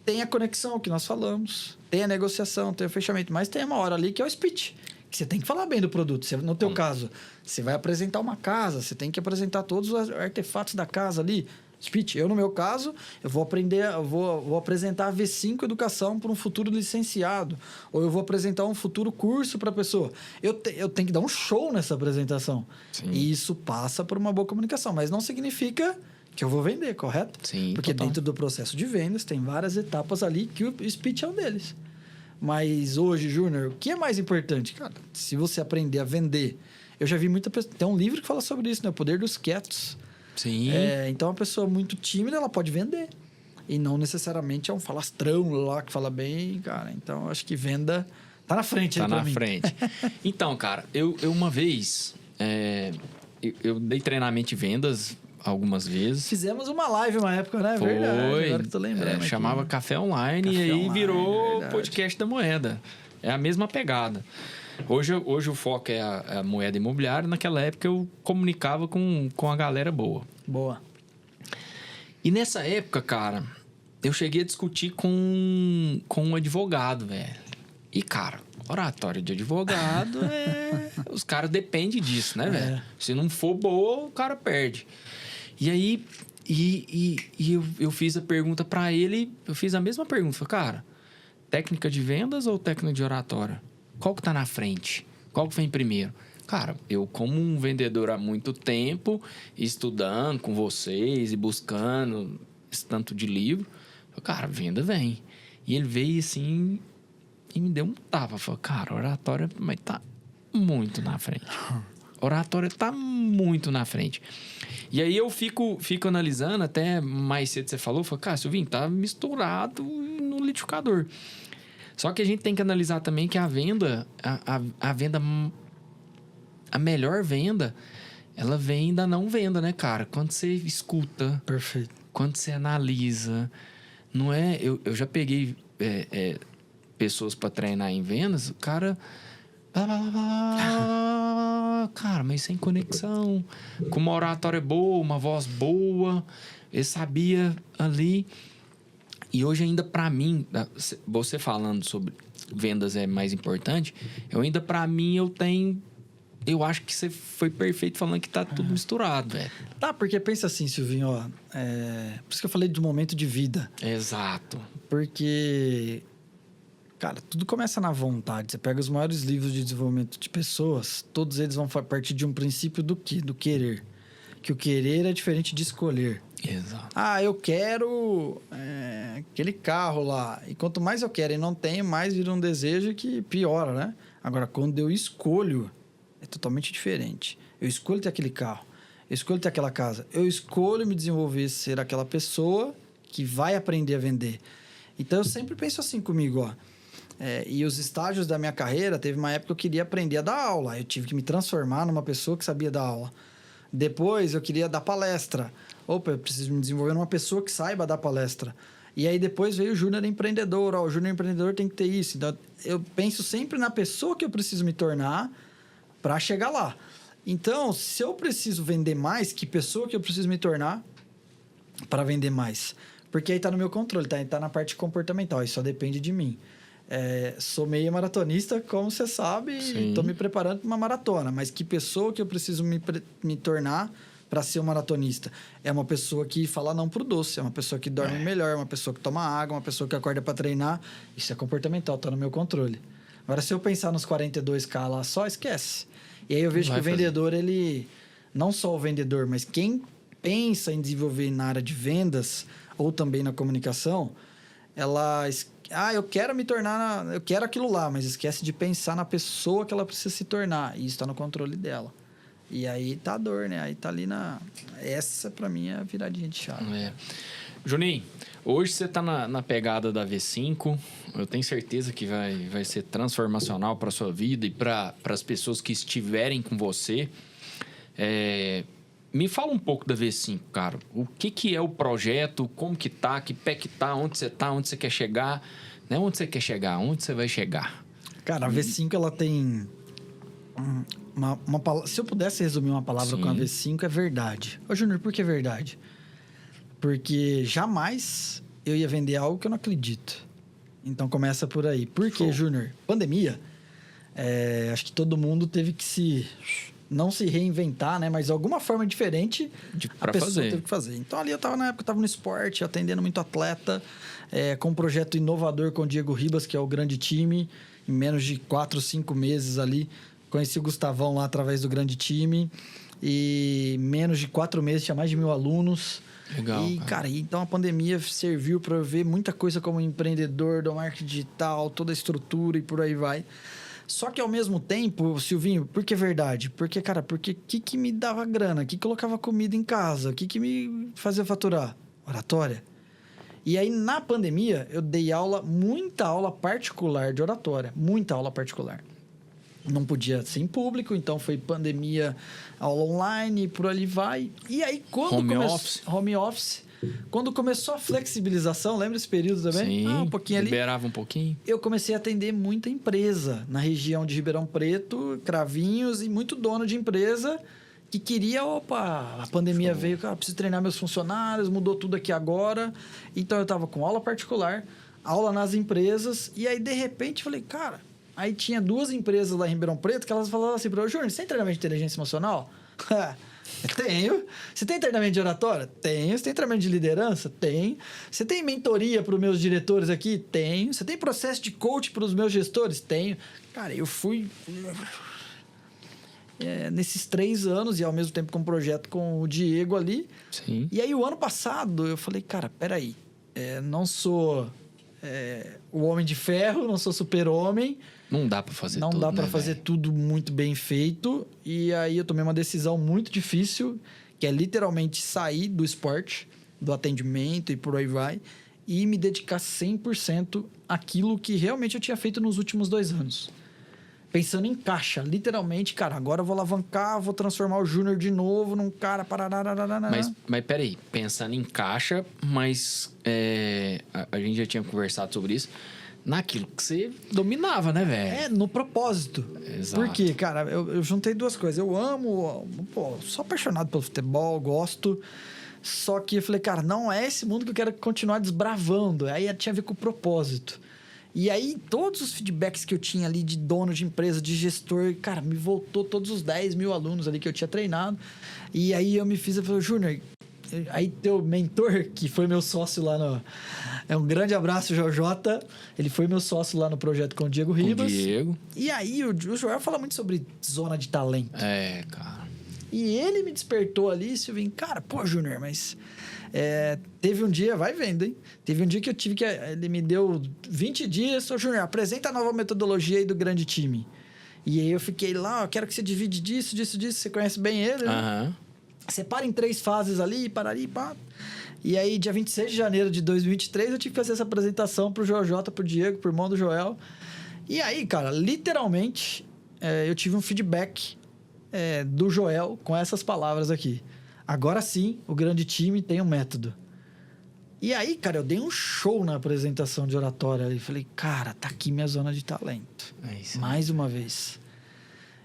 tem a conexão que nós falamos, tem a negociação, tem o fechamento, mas tem uma hora ali que é o speech, que você tem que falar bem do produto. No teu caso, você vai apresentar uma casa, você tem que apresentar todos os artefatos da casa ali. Speech. Eu, no meu caso, eu vou apresentar a V5 Educação para um futuro licenciado. Ou eu vou apresentar um futuro curso para a pessoa. Eu tenho que dar um show nessa apresentação. Sim. E isso passa por uma boa comunicação. Mas não significa que eu vou vender, correto? Sim, porque total. dentro do processo de vendas tem várias etapas ali que o speech é um deles. Mas hoje, Júnior, o que é mais importante? Cara, se você aprender a vender... Eu já vi muita pessoa... Tem um livro que fala sobre isso, né? O Poder dos Quietos. Sim. Então, uma pessoa muito tímida, ela pode vender. E não necessariamente é um falastrão lá que fala bem, cara. Então, eu acho que venda tá na frente aí pra mim. Frente. Então, cara, eu uma vez... eu dei treinamento de vendas algumas vezes. Fizemos uma live uma época, né? Foi. Verdade, agora que eu tô lembrando. Chamava aqui. Café Online Café e aí Online, virou verdade. Podcast da Moeda. É a mesma pegada. Hoje o foco é a moeda imobiliária. Naquela época eu comunicava com a galera boa. Boa. E nessa época, cara, eu cheguei a discutir com um advogado, velho. E, cara, oratório de advogado os caras dependem disso, né, velho? Se não for boa, o cara perde. E aí, eu fiz a pergunta pra ele, eu fiz a mesma pergunta. Falei, cara, técnica de vendas ou técnica de oratória? Qual que tá na frente? Qual que vem primeiro? Cara, eu como um vendedor há muito tempo, estudando com vocês e buscando esse tanto de livro, falei, cara, venda vem. E ele veio assim e me deu um tapa. Falei, cara, oratória mas tá muito na frente. Oratória tá muito na frente. E aí eu fico analisando, até mais cedo você falou, falei, cara, Silvinho, tá misturado no liquidificador. Só que a gente tem que analisar também que a venda, a venda, a melhor venda, ela vem da não venda, né, cara? Quando você escuta, Perfeito. quando você analisa, não é... Eu já peguei pessoas para treinar em vendas, o cara... Cara, mas sem conexão, com uma oratória boa, uma voz boa, ele sabia ali... E hoje ainda para mim, você falando sobre vendas é mais importante, para mim eu acho que você foi perfeito falando que tá tudo misturado, velho. Tá, porque pensa assim, Silvinho, ó, por isso que eu falei de momento de vida. Exato. Porque, cara, tudo começa na vontade. Você pega os maiores livros de desenvolvimento de pessoas, todos eles vão partir de um princípio do quê? Do querer. Que o querer é diferente de escolher. Exato. Eu quero aquele carro lá. E quanto mais eu quero e não tenho, mais vira um desejo que piora, né? Agora, quando eu escolho, é totalmente diferente. Eu escolho ter aquele carro. Eu escolho ter aquela casa. Eu escolho me desenvolver, ser aquela pessoa que vai aprender a vender. Então, eu sempre penso assim comigo, ó. E os estágios da minha carreira, teve uma época que eu queria aprender a dar aula. Eu tive que me transformar numa pessoa que sabia dar aula. Depois, eu queria dar palestra. Opa, eu preciso me desenvolver numa pessoa que saiba dar palestra. E aí depois veio o Júnior Empreendedor. Ó, o Júnior Empreendedor tem que ter isso. Então, eu penso sempre na pessoa que eu preciso me tornar para chegar lá. Então, se eu preciso vender mais, que pessoa que eu preciso me tornar para vender mais? Porque aí tá no meu controle, tá na parte comportamental. Isso só depende de mim. Sou meio maratonista, como você sabe, e tô me preparando para uma maratona. Mas que pessoa que eu preciso me tornar para ser um maratonista? É uma pessoa que fala não pro doce, é uma pessoa que dorme melhor, uma pessoa que toma água, uma pessoa que acorda para treinar. Isso é comportamental, tá no meu controle. Agora, se eu pensar nos 42K lá só, esquece. E aí eu vejo que o vendedor, ele... Não só o vendedor, mas quem pensa em desenvolver na área de vendas ou também na comunicação, eu quero me tornar... Eu quero aquilo lá, mas esquece de pensar na pessoa que ela precisa se tornar. E isso está no controle dela. E aí tá a dor, né? Aí tá ali na... Essa, pra mim, é a viradinha de chave. Juninho, hoje você tá na pegada da V5. Eu tenho certeza que vai ser transformacional para sua vida e para as pessoas que estiverem com você. Me fala um pouco da V5, cara. O que é o projeto? Como que tá? Que pé que tá? Onde você tá? Onde você quer chegar? Não é onde você quer chegar, onde você vai chegar? Cara, a V5, ela tem... Se eu pudesse resumir uma palavra com a V5, é verdade. Ô, Júnior, por que verdade? Porque jamais eu ia vender algo que eu não acredito. Então, começa por aí. Por quê, Júnior? Pandemia, acho que todo mundo teve que não se reinventar, né? Mas alguma forma diferente a pessoa teve que fazer. Então, ali na época, eu tava no esporte, atendendo muito atleta, com um projeto inovador com o Diego Ribas, que é o grande time. Em menos de 4, 5 meses ali, conheci o Gustavão lá através do grande time. E menos de 4 meses, tinha mais de 1.000 alunos. Legal, e, cara, então a pandemia serviu para eu ver muita coisa como empreendedor do marketing digital, toda a estrutura e por aí vai. Só que ao mesmo tempo, Silvinho, por que verdade? Porque, cara, porque o que me dava grana? O que colocava comida em casa? O que me fazia faturar? Oratória. E aí, na pandemia, eu dei muita aula particular de oratória. Muita aula particular. Não podia ser em público, então foi pandemia, aula online, por ali vai. E aí, quando home office. Quando começou a flexibilização, lembra esse período também? Sim, um pouquinho ali. Liberava um pouquinho. Eu comecei a atender muita empresa na região de Ribeirão Preto, Cravinhos, e muito dono de empresa que queria, a pandemia veio, cara, preciso treinar meus funcionários, mudou tudo aqui agora. Então, eu estava com aula particular, aula nas empresas, e aí, de repente, falei, cara... Aí tinha 2 empresas lá em Ribeirão Preto que elas falavam assim para eu, Júnior, você tem treinamento de inteligência emocional? Tenho. Você tem treinamento de oratória? Tenho. Você tem treinamento de liderança? Tenho. Você tem mentoria para os meus diretores aqui? Tenho. Você tem processo de coach para os meus gestores? Tenho. Cara, eu fui... nesses 3 anos e ao mesmo tempo com um projeto com o Diego ali. Sim. E aí o ano passado eu falei, cara, peraí, não sou o homem de ferro, não sou super-homem. Não dá pra fazer tudo, tudo, Não dá pra fazer tudo muito bem feito. E aí eu tomei uma decisão muito difícil, que é literalmente sair do esporte, do atendimento e por aí vai, e me dedicar 100% àquilo que realmente eu tinha feito nos últimos 2 anos. Pensando em caixa, literalmente, cara, agora eu vou alavancar, vou transformar o Júnior de novo num cara... Mas peraí, pensando em caixa, mas a gente já tinha conversado sobre isso, naquilo que você dominava, né, velho? No propósito. Exato. Porque, cara, eu juntei 2 coisas. Eu amo, sou apaixonado pelo futebol, gosto. Só que eu falei, cara, não é esse mundo que eu quero continuar desbravando. Aí tinha a ver com o propósito. E aí, todos os feedbacks que eu tinha ali de dono de empresa, de gestor, cara, me voltou todos os 10.000 alunos ali que eu tinha treinado. E aí eu falei, Júnior, aí teu mentor, que foi meu sócio lá no... um grande abraço, Jojota. Ele foi meu sócio lá no projeto com o Diego Ribas. E aí, o Joel fala muito sobre zona de talento. Cara. E ele me despertou ali, Silvinho, cara, Júnior, mas... teve um dia, vai vendo, hein? Teve um dia que eu tive que... Ele me deu 20 dias, Júnior, apresenta a nova metodologia aí do grande time. E aí eu fiquei lá, quero que você divide disso, você conhece bem ele, né? Separa em 3 fases ali, parari, pá. E aí, dia 26 de janeiro de 2023, eu tive que fazer essa apresentação pro Jojota, pro Diego, pro irmão do Joel. E aí, cara, literalmente, eu tive um feedback do Joel com essas palavras aqui. Agora sim, o grande time tem um método. E aí, cara, eu dei um show na apresentação de oratória. E falei, cara, tá aqui minha zona de talento. É isso. Mais uma vez.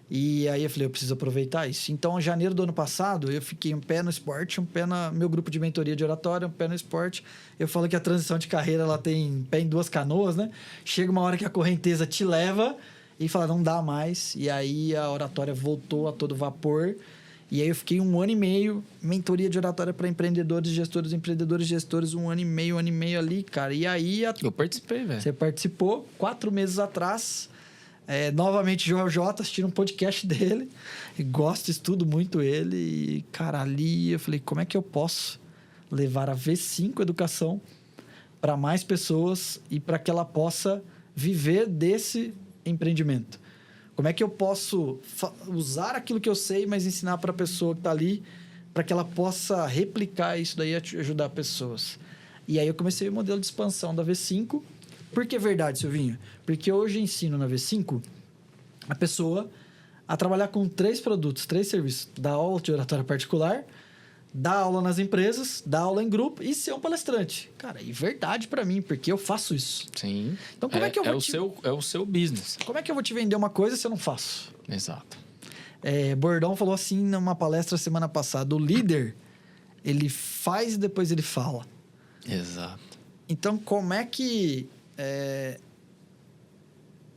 E aí eu falei, eu preciso aproveitar isso. Então, em janeiro do ano passado, eu fiquei um pé no esporte, um pé no meu grupo de mentoria de oratória, um pé no esporte. Eu falo que a transição de carreira, ela tem pé em duas canoas, né? Chega uma hora que a correnteza te leva e fala, não dá mais. E aí a oratória voltou a todo vapor. E aí eu fiquei 1 ano e meio, mentoria de oratória para empreendedores, empreendedores, gestores, 1 ano e meio ali, cara. E aí... Eu participei, velho. Você participou 4 meses atrás. Novamente, Joel J, assistindo um podcast dele. E gosto, estudo muito ele. E, cara, ali eu falei, como é que eu posso levar a V5 Educação para mais pessoas e para que ela possa viver desse empreendimento? Como é que eu posso usar aquilo que eu sei, mas ensinar para a pessoa que está ali, para que ela possa replicar isso daí e ajudar pessoas? E aí eu comecei o modelo de expansão da V5. Por que é verdade, Silvinho? Porque hoje eu ensino na V5 a pessoa a trabalhar com 3 produtos, 3 serviços. Dar aula de oratória particular, dar aula nas empresas, dar aula em grupo e ser um palestrante. Cara, e verdade para mim, porque eu faço isso. Sim. Então, como é que eu vou é o seu business. Como é que eu vou te vender uma coisa se eu não faço? Exato. Bordão falou assim numa palestra semana passada, o líder, ele faz e depois ele fala. Exato. Então, como é que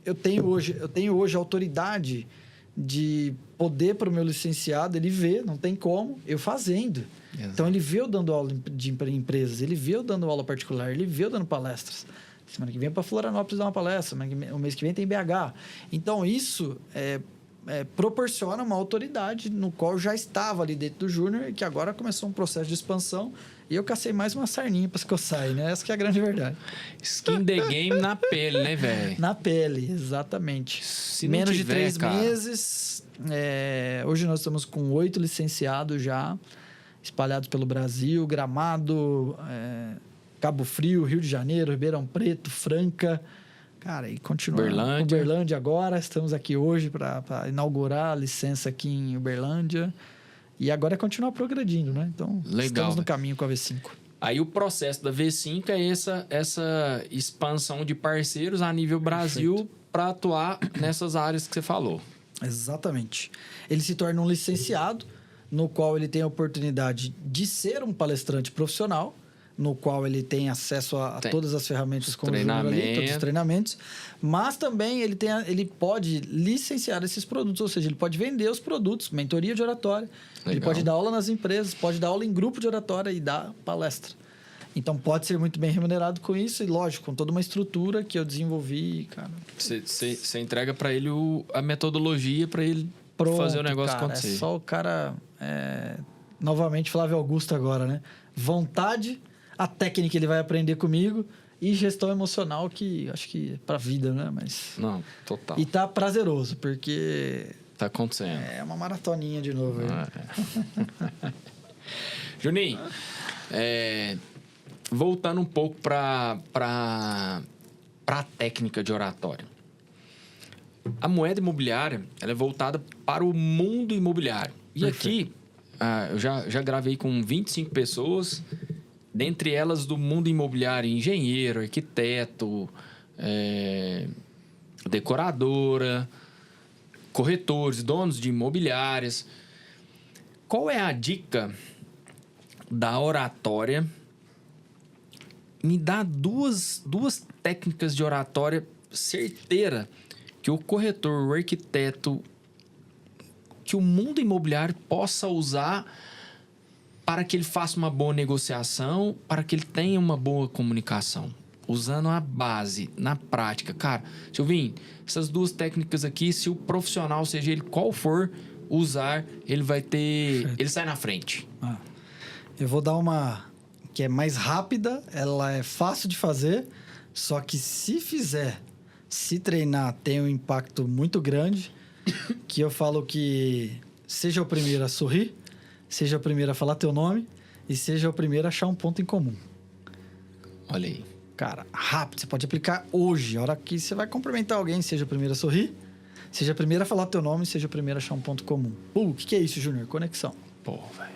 eu tenho hoje autoridade de poder para o meu licenciado, ele vê, não tem como, eu fazendo. Exato. Então, ele vê eu dando aula de empresas, ele vê eu dando aula particular, ele vê eu dando palestras. Semana que vem para Florianópolis dar uma palestra, o mês que vem tem BH. Então, isso proporciona uma autoridade no qual eu já estava ali dentro do Júnior e que agora começou um processo de expansão e eu cacei mais uma sarninha para coçar, né? Essa que é a grande verdade. Skin the game na pele, né, velho? Na pele, exatamente. Se menos tiver, de 3 cara... meses. Hoje nós estamos com 8 licenciados já, espalhados pelo Brasil, Gramado, Cabo Frio, Rio de Janeiro, Ribeirão Preto, Franca. Cara, e continua. Uberlândia agora. Estamos aqui hoje para inaugurar a licença aqui em Uberlândia. E agora é continuar progredindo, né? Então, legal, estamos no caminho com a V5. Aí o processo da V5 é essa expansão de parceiros a nível Brasil para atuar nessas áreas que você falou. Exatamente. Ele se torna um licenciado, no qual ele tem a oportunidade de ser um palestrante profissional, no qual ele tem acesso a todas as ferramentas como o Júnior ali, todos os treinamentos, mas também ele pode licenciar esses produtos, ou seja, ele pode vender os produtos, mentoria de oratória, legal. Ele pode dar aula nas empresas, pode dar aula em grupo de oratória e dar palestra. Então, pode ser muito bem remunerado com isso e, lógico, com toda uma estrutura que eu desenvolvi, cara. Você entrega para ele a metodologia para ele fazer o negócio acontecer. É só o cara... Novamente, Flávio Augusto agora, né? Vontade... A técnica ele vai aprender comigo e gestão emocional que acho que é pra vida, né? Mas... Não, total. E tá prazeroso, porque... Tá acontecendo. É uma maratoninha de novo. Juninho, voltando um pouco pra técnica de oratória. A moeda imobiliária, ela é voltada para o mundo imobiliário. E perfeito. Aqui, eu já gravei com 25 pessoas... Dentre elas do mundo imobiliário, engenheiro, arquiteto, decoradora, corretores, donos de imobiliárias. Qual é a dica da oratória? Me dá duas técnicas de oratória certeira que o corretor, o arquiteto, que o mundo imobiliário possa usar para que ele faça uma boa negociação, para que ele tenha uma boa comunicação. Usando a base, na prática. Cara, Silvinho, essas 2 técnicas aqui, se o profissional, seja ele qual for, usar, ele vai ter... Perfeito. Ele sai na frente. Eu vou dar uma que é mais rápida, ela é fácil de fazer, só que se treinar, tem um impacto muito grande, que eu falo que seja o primeiro a sorrir, seja o primeiro a falar teu nome e seja o primeiro a achar um ponto em comum. Olha aí. Cara, rápido. Você pode aplicar hoje. A hora que você vai cumprimentar alguém, seja o primeiro a sorrir, seja o primeiro a falar teu nome, seja o primeiro a achar um ponto comum. O que é isso, Júnior? Conexão. Pô, velho.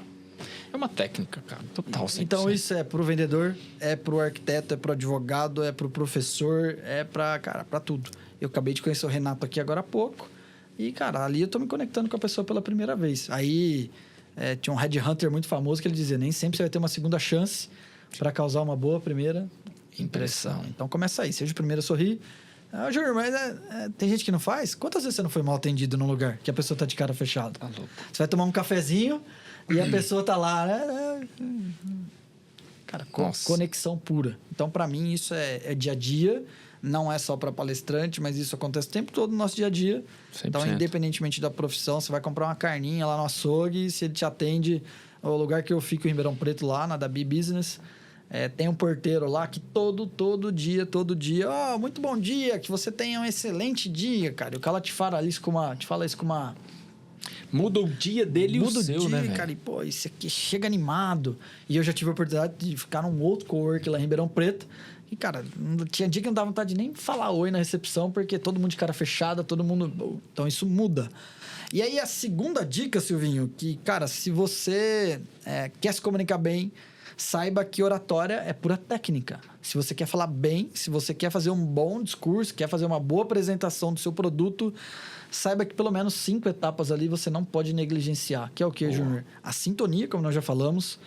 É uma técnica, cara. Total, 100%. Então, isso é pro vendedor, é pro arquiteto, é pro advogado, é pro professor, é pra tudo. Eu acabei de conhecer o Renato aqui agora há pouco. E, cara, ali eu tô me conectando com a pessoa pela primeira vez. Aí, tinha um headhunter muito famoso que ele dizia, nem sempre você vai ter uma segunda chance para causar uma boa primeira impressão. Então, começa aí. Seja o primeiro a sorrir. Júnior, mas tem gente que não faz? Quantas vezes você não foi mal atendido num lugar que a pessoa tá de cara fechada? Tá louco. Você vai tomar um cafezinho e a pessoa tá lá, né? Cara, conexão pura. Então, para mim, isso é dia a dia. Não é só para palestrante, mas isso acontece o tempo todo no nosso dia a dia. 100%. Então, independentemente da profissão, você vai comprar uma carninha lá no açougue, se ele te atende, o lugar que eu fico em Ribeirão Preto, lá na Dabi Business, tem um porteiro lá que todo dia, muito bom dia, que você tenha um excelente dia, cara. E o cara te fala isso com uma... Muda o dia dele e o seu, né, velho? Cara, e pô, isso aqui chega animado. E eu já tive a oportunidade de ficar num outro cowork lá em Ribeirão Preto. E, cara, tinha dia que não dava vontade de nem falar oi na recepção, porque todo mundo de cara fechada, todo mundo... Então, isso muda. E aí, a segunda dica, Silvinho, que, cara, se você quer se comunicar bem, saiba que oratória é pura técnica. Se você quer falar bem, se você quer fazer um bom discurso, quer fazer uma boa apresentação do seu produto, saiba que pelo menos 5 etapas ali você não pode negligenciar. Que é o quê, Júnior? A sintonia, como nós já falamos.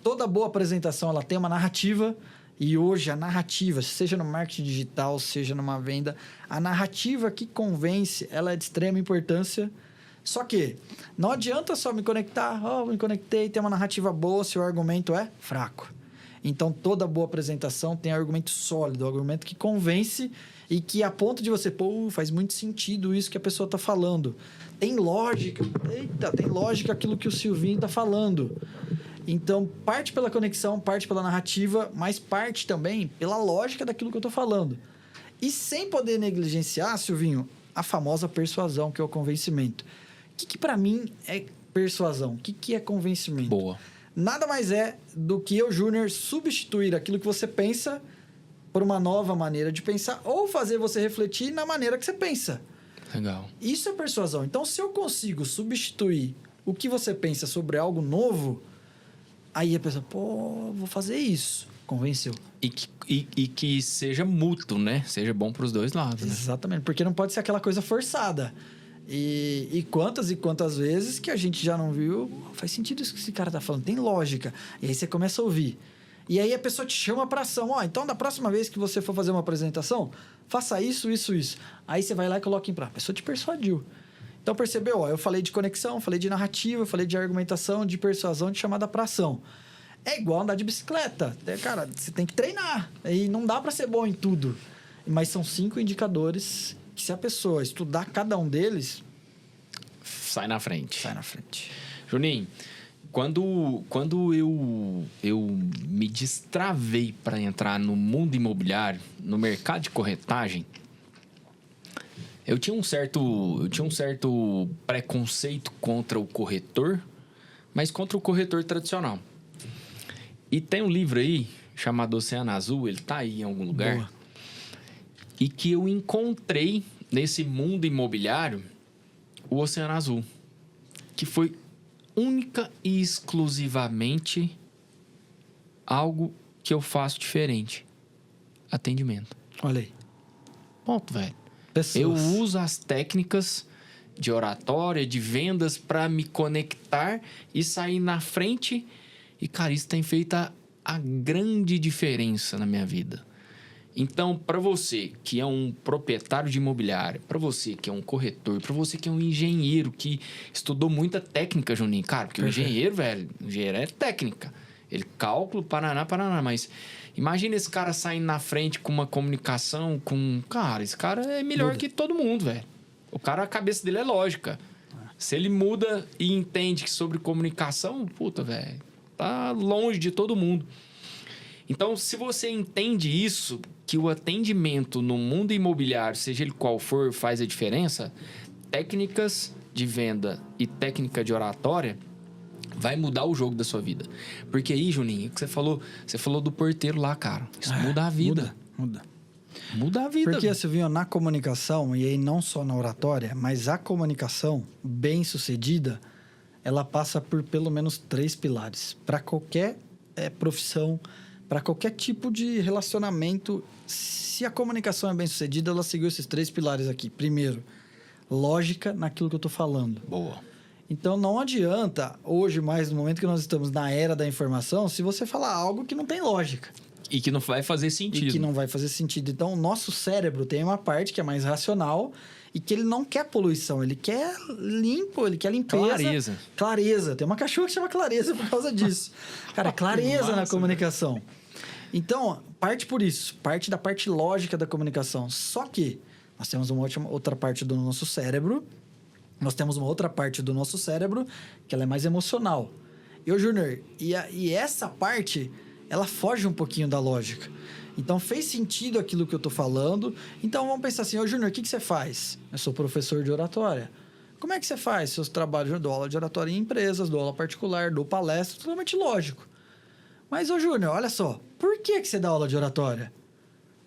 Toda boa apresentação, ela tem uma narrativa. E hoje a narrativa, seja no marketing digital, seja numa venda, a narrativa que convence, ela é de extrema importância. Só que não adianta só me conectar, me conectei, tem uma narrativa boa se o argumento é fraco. Então, toda boa apresentação tem argumento sólido, argumento que convence e que a ponto de você, faz muito sentido isso que a pessoa está falando. Tem lógica, tem lógica aquilo que o Silvinho está falando. Então, parte pela conexão, parte pela narrativa, mas parte também pela lógica daquilo que eu estou falando. E sem poder negligenciar, Silvinho, a famosa persuasão, que é o convencimento. O que para mim é persuasão? O que é convencimento? Boa. Nada mais é do que eu, Júnior, substituir aquilo que você pensa por uma nova maneira de pensar ou fazer você refletir na maneira que você pensa. Legal. Isso é persuasão. Então, se eu consigo substituir o que você pensa sobre algo novo... Aí a pessoa, vou fazer isso. Convenceu. E que seja mútuo, né? Seja bom para os dois lados, né? Exatamente, porque não pode ser aquela coisa forçada. E quantas vezes que a gente já não viu, faz sentido isso que esse cara tá falando, tem lógica. E aí você começa a ouvir. E aí a pessoa te chama para ação. Então da próxima vez que você for fazer uma apresentação, faça isso, isso, isso. Aí você vai lá e coloca em prática. A pessoa te persuadiu. Então, percebeu? Eu falei de conexão, falei de narrativa, falei de argumentação, de persuasão, de chamada para ação. É igual andar de bicicleta. Cara, você tem que treinar. E não dá para ser bom em tudo. Mas são 5 indicadores que, se a pessoa estudar cada um deles... Sai na frente. Sai na frente. Juninho, quando eu me destravei para entrar no mundo imobiliário, no mercado de corretagem... Eu tinha um certo preconceito contra o corretor, mas contra o corretor tradicional. E tem um livro aí, chamado Oceano Azul, ele tá aí em algum lugar. Boa. E que eu encontrei nesse mundo imobiliário o Oceano Azul, que foi única e exclusivamente algo que eu faço diferente. Atendimento. Olha aí. Ponto, velho. Pessoas. Eu uso as técnicas de oratória, de vendas para me conectar e sair na frente. E, cara, isso tem feito a grande diferença na minha vida. Então, para você que é um proprietário de imobiliário, para você que é um corretor, para você que é um engenheiro que estudou muita técnica, Juninho, cara, porque Perfeito. O engenheiro é técnica. Ele cálculo, paraná, mas... Imagina esse cara saindo na frente com uma comunicação com... Cara, esse cara é melhor que todo mundo, velho. O cara, a cabeça dele é lógica. Se ele muda e entende que sobre comunicação, puta, velho, tá longe de todo mundo. Então, se você entende isso, que o atendimento no mundo imobiliário, seja ele qual for, faz a diferença, técnicas de venda e técnica de oratória vai mudar o jogo da sua vida. Porque aí, Juninho, que você falou do porteiro lá, cara. Isso muda a vida. Muda a vida. Porque, Silvinho, na comunicação, e aí não só na oratória, mas a comunicação bem sucedida, ela passa por pelo menos 3 pilares. Para qualquer profissão, para qualquer tipo de relacionamento, se a comunicação é bem sucedida, ela seguiu esses 3 pilares aqui. Primeiro, lógica naquilo que eu estou falando. Boa. Então, não adianta, hoje, mais no momento que nós estamos na era da informação, se você falar algo que não tem lógica. E que não vai fazer sentido. E que não vai fazer sentido. Então, o nosso cérebro tem uma parte que é mais racional e que ele não quer poluição, ele quer limpo, ele quer limpeza. Clareza. Clareza. Tem uma cachorra que chama Clareza por causa disso. Cara, clareza Massa, na comunicação. Então, parte por isso. Parte da parte lógica da comunicação. Só que nós temos uma outra parte do nosso cérebro. Nós temos uma outra parte do nosso cérebro que ela é mais emocional. E, ô Júnior, e essa parte, ela foge um pouquinho da lógica. Então, fez sentido aquilo que eu estou falando. Então, vamos pensar assim, ô Júnior, o que você faz? Eu sou professor de oratória. Como é que você faz seus trabalhos? Eu dou aula de oratória em empresas, dou aula particular, dou palestra, totalmente lógico. Mas, ô Júnior, olha só, por que você dá aula de oratória?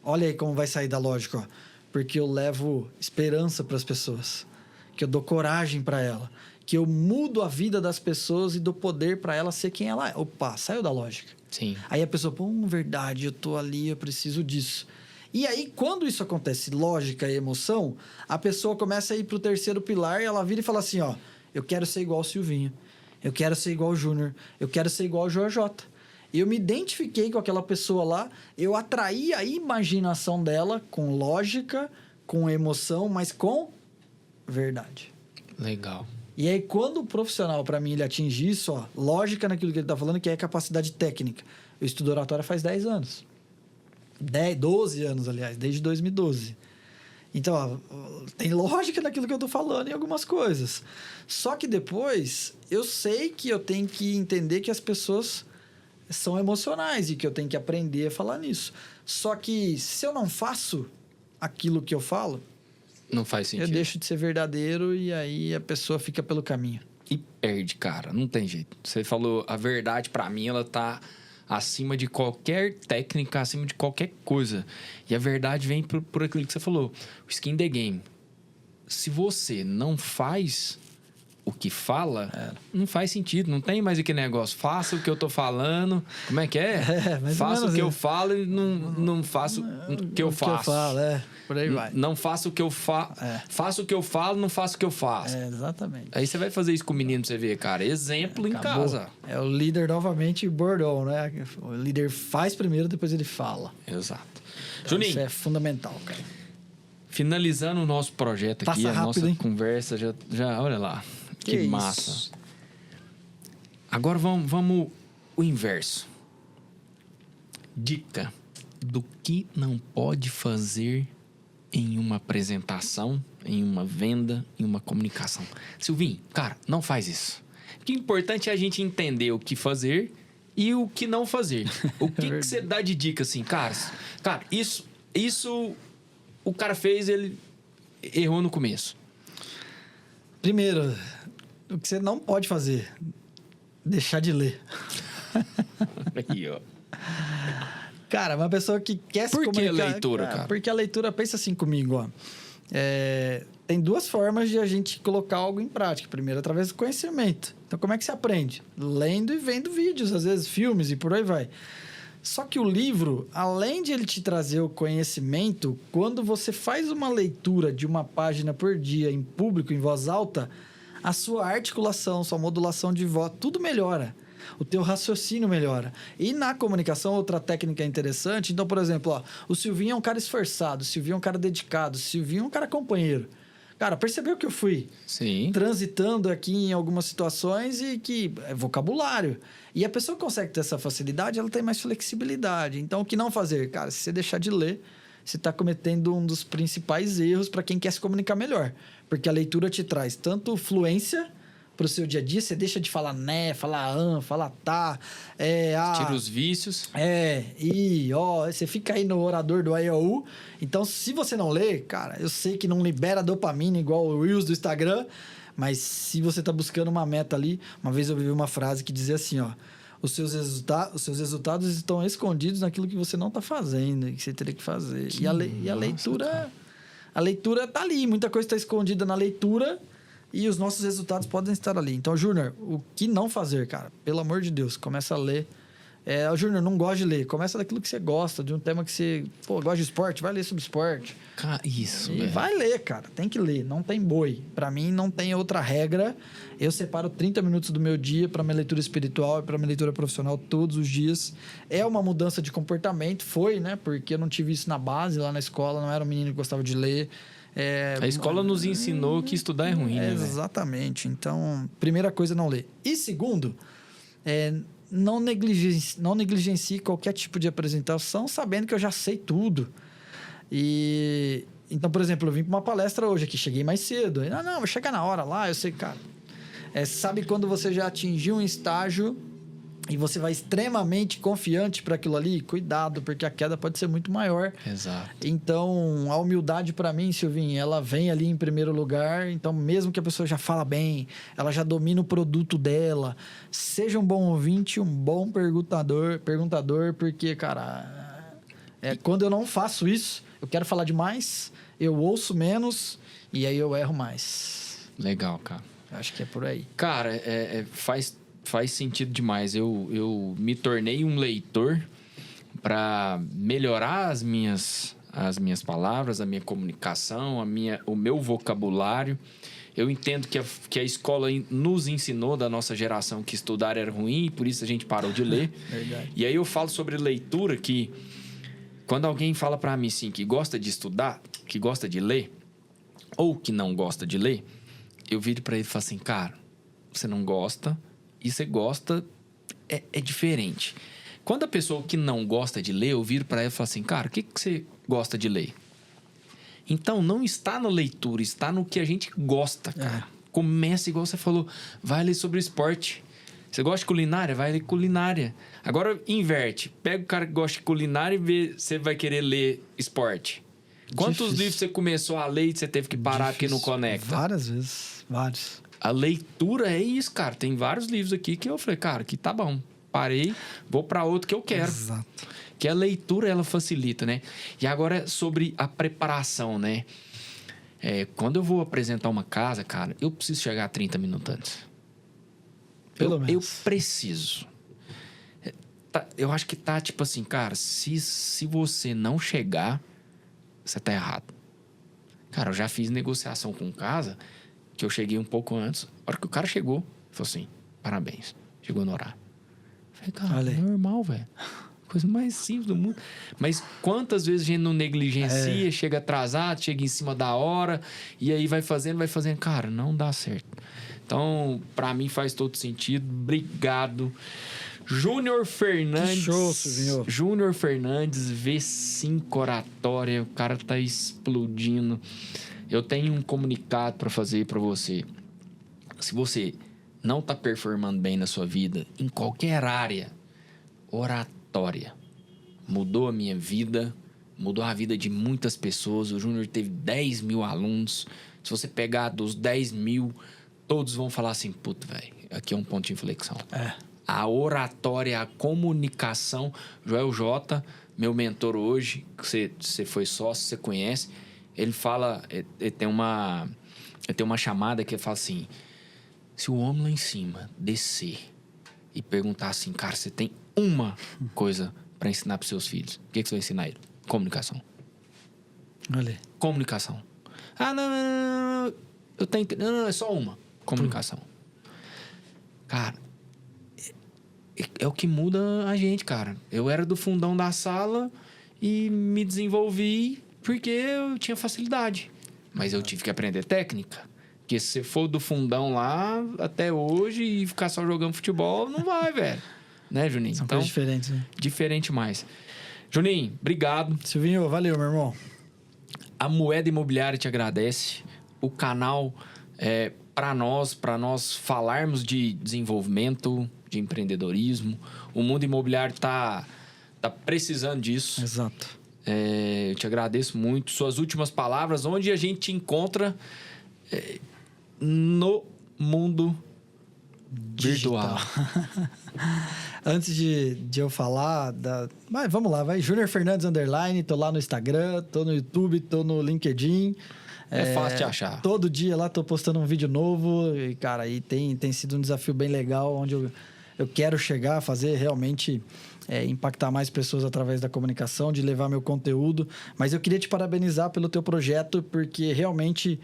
Olha aí como vai sair da lógica, ó. Porque eu levo esperança para as pessoas. Que eu dou coragem para ela, que eu mudo a vida das pessoas e dou poder para ela ser quem ela é. Opa, saiu da lógica. Sim. Aí a pessoa, pô, verdade, eu tô ali, eu preciso disso. E aí, quando isso acontece, lógica e emoção, a pessoa começa a ir pro 3º pilar e ela vira e fala assim, ó, eu quero ser igual o Silvinho, eu quero ser igual o Júnior, eu quero ser igual o JJ. Eu me identifiquei com aquela pessoa lá, eu atraí a imaginação dela com lógica, com emoção, mas com verdade. Legal. E aí, quando o profissional, para mim, ele atinge isso, ó, lógica naquilo que ele tá falando, que é capacidade técnica. Eu estudo oratória faz 10 anos. 12 anos, aliás, desde 2012. Então, ó, tem lógica naquilo que eu tô falando em algumas coisas. Só que depois, eu sei que eu tenho que entender que as pessoas são emocionais e que eu tenho que aprender a falar nisso. Só que, se eu não faço aquilo que eu falo, não faz sentido. eu deixo de ser verdadeiro e aí a pessoa fica pelo caminho. E perde, cara. Não tem jeito. Você falou, a verdade pra mim, ela tá acima de qualquer técnica, acima de qualquer coisa. E a verdade vem por aquilo que você falou. O skin the game. Se você não faz o que fala, não faz sentido. Não tem mais aquele negócio. Faça o que eu tô falando. Como é que é? Faça o que eu falo e não faço o que eu faço. Que eu falo, por aí vai. Não faço o que eu faço. Faço o que eu falo, não faço o que eu faço. Exatamente. Aí você vai fazer isso com o menino pra você ver, cara. Exemplo em casa. É o líder novamente bordão, né? O líder faz primeiro, depois ele fala. Exato. Então, Juninho, isso é fundamental, cara. finalizando o nosso projeto aqui, Passa a rápido, nossa hein? conversa já olha lá. Que isso? massa. Agora vamos o inverso. Dica do que não pode fazer em uma apresentação, em uma venda, em uma comunicação. Silvinho, cara, não faz isso. O que é importante é a gente entender o que fazer e o que não fazer. O que você dá de dica assim, cara, isso o cara fez, ele errou no começo. Primeiro, o que você não pode fazer, deixar de ler. Aí, ó. Cara, uma pessoa que quer se comunicar... Por que a leitura, cara? Porque a leitura, pensa assim comigo, ó. Tem 2 formas de a gente colocar algo em prática. Primeiro, através do conhecimento. Então, como é que você aprende? Lendo e vendo vídeos, às vezes filmes e por aí vai. Só que o livro, além de ele te trazer o conhecimento, quando você faz uma leitura de uma página por dia em público, em voz alta, a sua articulação, sua modulação de voz, tudo melhora. O teu raciocínio melhora. E na comunicação, outra técnica interessante. Então, por exemplo, ó, o Silvinho é um cara esforçado, o Silvinho é um cara dedicado, o Silvinho é um cara companheiro. Cara, percebeu que eu fui transitando aqui em algumas situações e que é vocabulário. E a pessoa que consegue ter essa facilidade, ela tem mais flexibilidade. Então, o que não fazer? Cara, se você deixar de ler, você está cometendo um dos principais erros para quem quer se comunicar melhor. Porque a leitura te traz tanto fluência para o seu dia a dia, você deixa de falar né, falar falar tá. Tira os vícios. Você fica aí no orador do IOU. Então, se você não lê, cara, eu sei que não libera dopamina igual o Reels do Instagram, mas se você está buscando uma meta ali, uma vez eu vi uma frase que dizia assim, ó, os seus resultados estão escondidos naquilo que você não está fazendo, que você teria que fazer. E a leitura... Cara. A leitura tá ali, muita coisa está escondida na leitura, e os nossos resultados podem estar ali. Então, Júnior, o que não fazer, cara? Pelo amor de Deus, começa a ler. Júnior, não gosta de ler. Começa daquilo que você gosta, de um tema que você... gosta de esporte, vai ler sobre esporte. Isso, E velho. vai ler, cara. Tem que ler. Não tem boi. Pra mim, não tem outra regra. Eu separo 30 minutos do meu dia pra minha leitura espiritual e pra minha leitura profissional todos os dias. É uma mudança de comportamento. Foi, né? Porque eu não tive isso na base, lá na escola. Não era um menino que gostava de ler. A escola nos ensinou que estudar é ruim, né, velho? Exatamente. Então, primeira coisa, não ler. E segundo, não negligencie qualquer tipo de apresentação, sabendo que eu já sei tudo. Então, por exemplo, eu vim para uma palestra hoje aqui, cheguei mais cedo. Não, vou chegar na hora lá, eu sei, cara. Sabe quando você já atingiu um estágio e você vai extremamente confiante para aquilo ali? Cuidado, porque a queda pode ser muito maior. Exato. Então, a humildade para mim, Silvinho, ela vem ali em primeiro lugar. Então, mesmo que a pessoa já fala bem, ela já domina o produto dela, seja um bom ouvinte, um bom perguntador, porque, cara, quando eu não faço isso, eu quero falar demais, eu ouço menos e aí eu erro mais. Legal, cara. Acho que é por aí. Cara, faz sentido demais. Eu me tornei um leitor para melhorar as minhas palavras, a minha comunicação, o meu vocabulário. Eu entendo que a escola nos ensinou, da nossa geração, que estudar era ruim, e por isso a gente parou de ler. Verdade. E aí eu falo sobre leitura, que quando alguém fala para mim assim, que gosta de estudar, que gosta de ler, ou que não gosta de ler, eu viro para ele e falo assim, cara, você não gosta... E você gosta, é diferente. Quando a pessoa que não gosta de ler, eu viro para ela e falo assim, cara, o que você gosta de ler? Então, não está na leitura, está no que a gente gosta, cara. Começa, igual você falou, vai ler sobre esporte. Você gosta de culinária? Vai ler culinária. Agora, inverte. Pega o cara que gosta de culinária e vê se vai querer ler esporte. Quantos livros você começou a ler e você teve que parar porque não conecta? Várias vezes, vários. A leitura é isso, cara. Tem vários livros aqui que eu falei, cara, que tá bom. Parei, vou para outro que eu quero. Exato. Que a leitura, ela facilita, né? E agora, sobre a preparação, né? Quando eu vou apresentar uma casa, cara, eu preciso chegar 30 minutos antes. Pelo menos. Eu preciso. Eu acho que tá, tipo assim, cara, se você não chegar, você tá errado. Cara, eu já fiz negociação com casa... que eu cheguei um pouco antes. A hora que o cara chegou, falou assim, parabéns, chegou no horário. Eu falei, cara, normal, velho. Coisa mais simples do mundo. Mas quantas vezes a gente não negligencia, chega atrasado, chega em cima da hora, e aí vai fazendo. Cara, não dá certo. Então, pra mim faz todo sentido. Obrigado. Júnior Fernandes. Que show, senhor. Júnior Fernandes, V5 Oratória. O cara tá explodindo. Eu tenho um comunicado para fazer para você. Se você não está performando bem na sua vida, em qualquer área, oratória. Mudou a minha vida, mudou a vida de muitas pessoas. O Júnior teve 10 mil alunos. Se você pegar dos 10 mil, todos vão falar assim, puta, velho, aqui é um ponto de inflexão. A oratória, a comunicação. Joel J, meu mentor hoje, que você foi sócio, você conhece... Ele fala, ele tem uma chamada que ele fala assim, se o homem lá em cima descer e perguntar assim, cara, você tem uma coisa para ensinar para seus filhos, o que você vai ensinar ele? Comunicação. Olha. Comunicação. Não, eu tenho... Não, é só uma. Comunicação. Cara, é o que muda a gente, cara. Eu era do fundão da sala e me desenvolvi... porque eu tinha facilidade. Mas eu tive que aprender técnica. Porque se você for do fundão lá até hoje e ficar só jogando futebol, não vai, velho. Né, Juninho? São coisas diferentes, né? Diferente mais. Juninho, obrigado. Silvinho, valeu, meu irmão. A Moeda Imobiliária te agradece. O canal para nós falarmos de desenvolvimento, de empreendedorismo. O mundo imobiliário tá precisando disso. Exato. Eu te agradeço muito. Suas últimas palavras, onde a gente te encontra no mundo virtual. Antes de eu falar Mas vamos lá, vai. Júnior Fernandes _, tô lá no Instagram, tô no YouTube, tô no LinkedIn. É fácil de achar. Todo dia lá tô postando um vídeo novo e, cara, aí tem sido um desafio bem legal, onde eu quero chegar a fazer realmente impactar mais pessoas através da comunicação, de levar meu conteúdo. Mas eu queria te parabenizar pelo teu projeto, porque realmente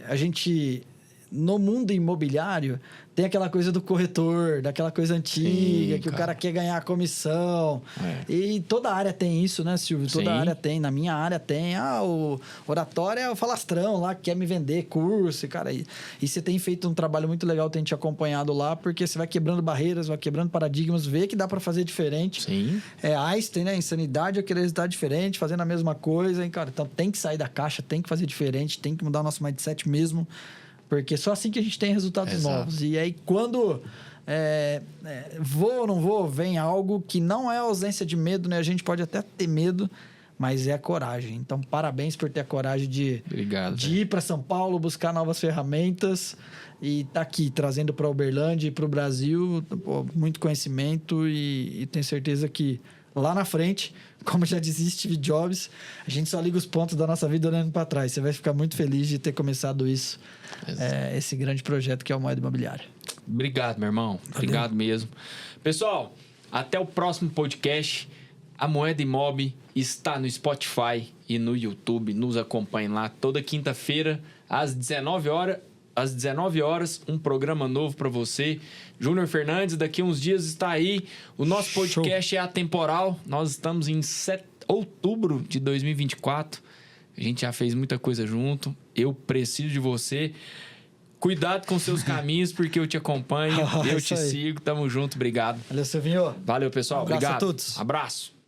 a gente... No mundo imobiliário, tem aquela coisa do corretor, daquela coisa antiga, Sim, que o cara quer ganhar a comissão. E toda área tem isso, né, Silvio? Toda área tem. Na minha área tem. O oratório é o falastrão lá, que quer me vender curso. Cara, e você tem feito um trabalho muito legal, tem te acompanhado lá, porque você vai quebrando barreiras, vai quebrando paradigmas, vê que dá para fazer diferente. Sim. Einstein, né? Insanidade é querer resultado diferente, fazendo a mesma coisa. Hein, cara? Então tem que sair da caixa, tem que fazer diferente, tem que mudar o nosso mindset mesmo. Porque só assim que a gente tem resultados novos. E aí, quando vou ou não vou, vem algo que não é ausência de medo, né? A gente pode até ter medo, mas é a coragem. Então, parabéns por ter a coragem de ir para São Paulo, buscar novas ferramentas e tá aqui, trazendo para Uberlândia e para o Brasil muito conhecimento e tenho certeza que lá na frente, como já dizia Steve Jobs, a gente só liga os pontos da nossa vida olhando para trás. Você vai ficar muito feliz de ter começado isso, esse grande projeto que é o Moeda Imobiliária. Obrigado, meu irmão. Valeu. Obrigado mesmo. Pessoal, até o próximo podcast. A Moeda Imob está no Spotify e no YouTube. Nos acompanhe lá toda quinta-feira, às 19 horas. Às 19 horas, um programa novo para você. Júnior Fernandes, daqui a uns dias está aí. O nosso podcast é atemporal. Nós estamos em outubro de 2024. A gente já fez muita coisa junto. Eu preciso de você. Cuidado com seus caminhos, porque eu te acompanho. Eu te sigo. Tamo junto. Obrigado. Valeu, Silvinho. Valeu, pessoal. Um abraço Obrigado. a todos. Abraço.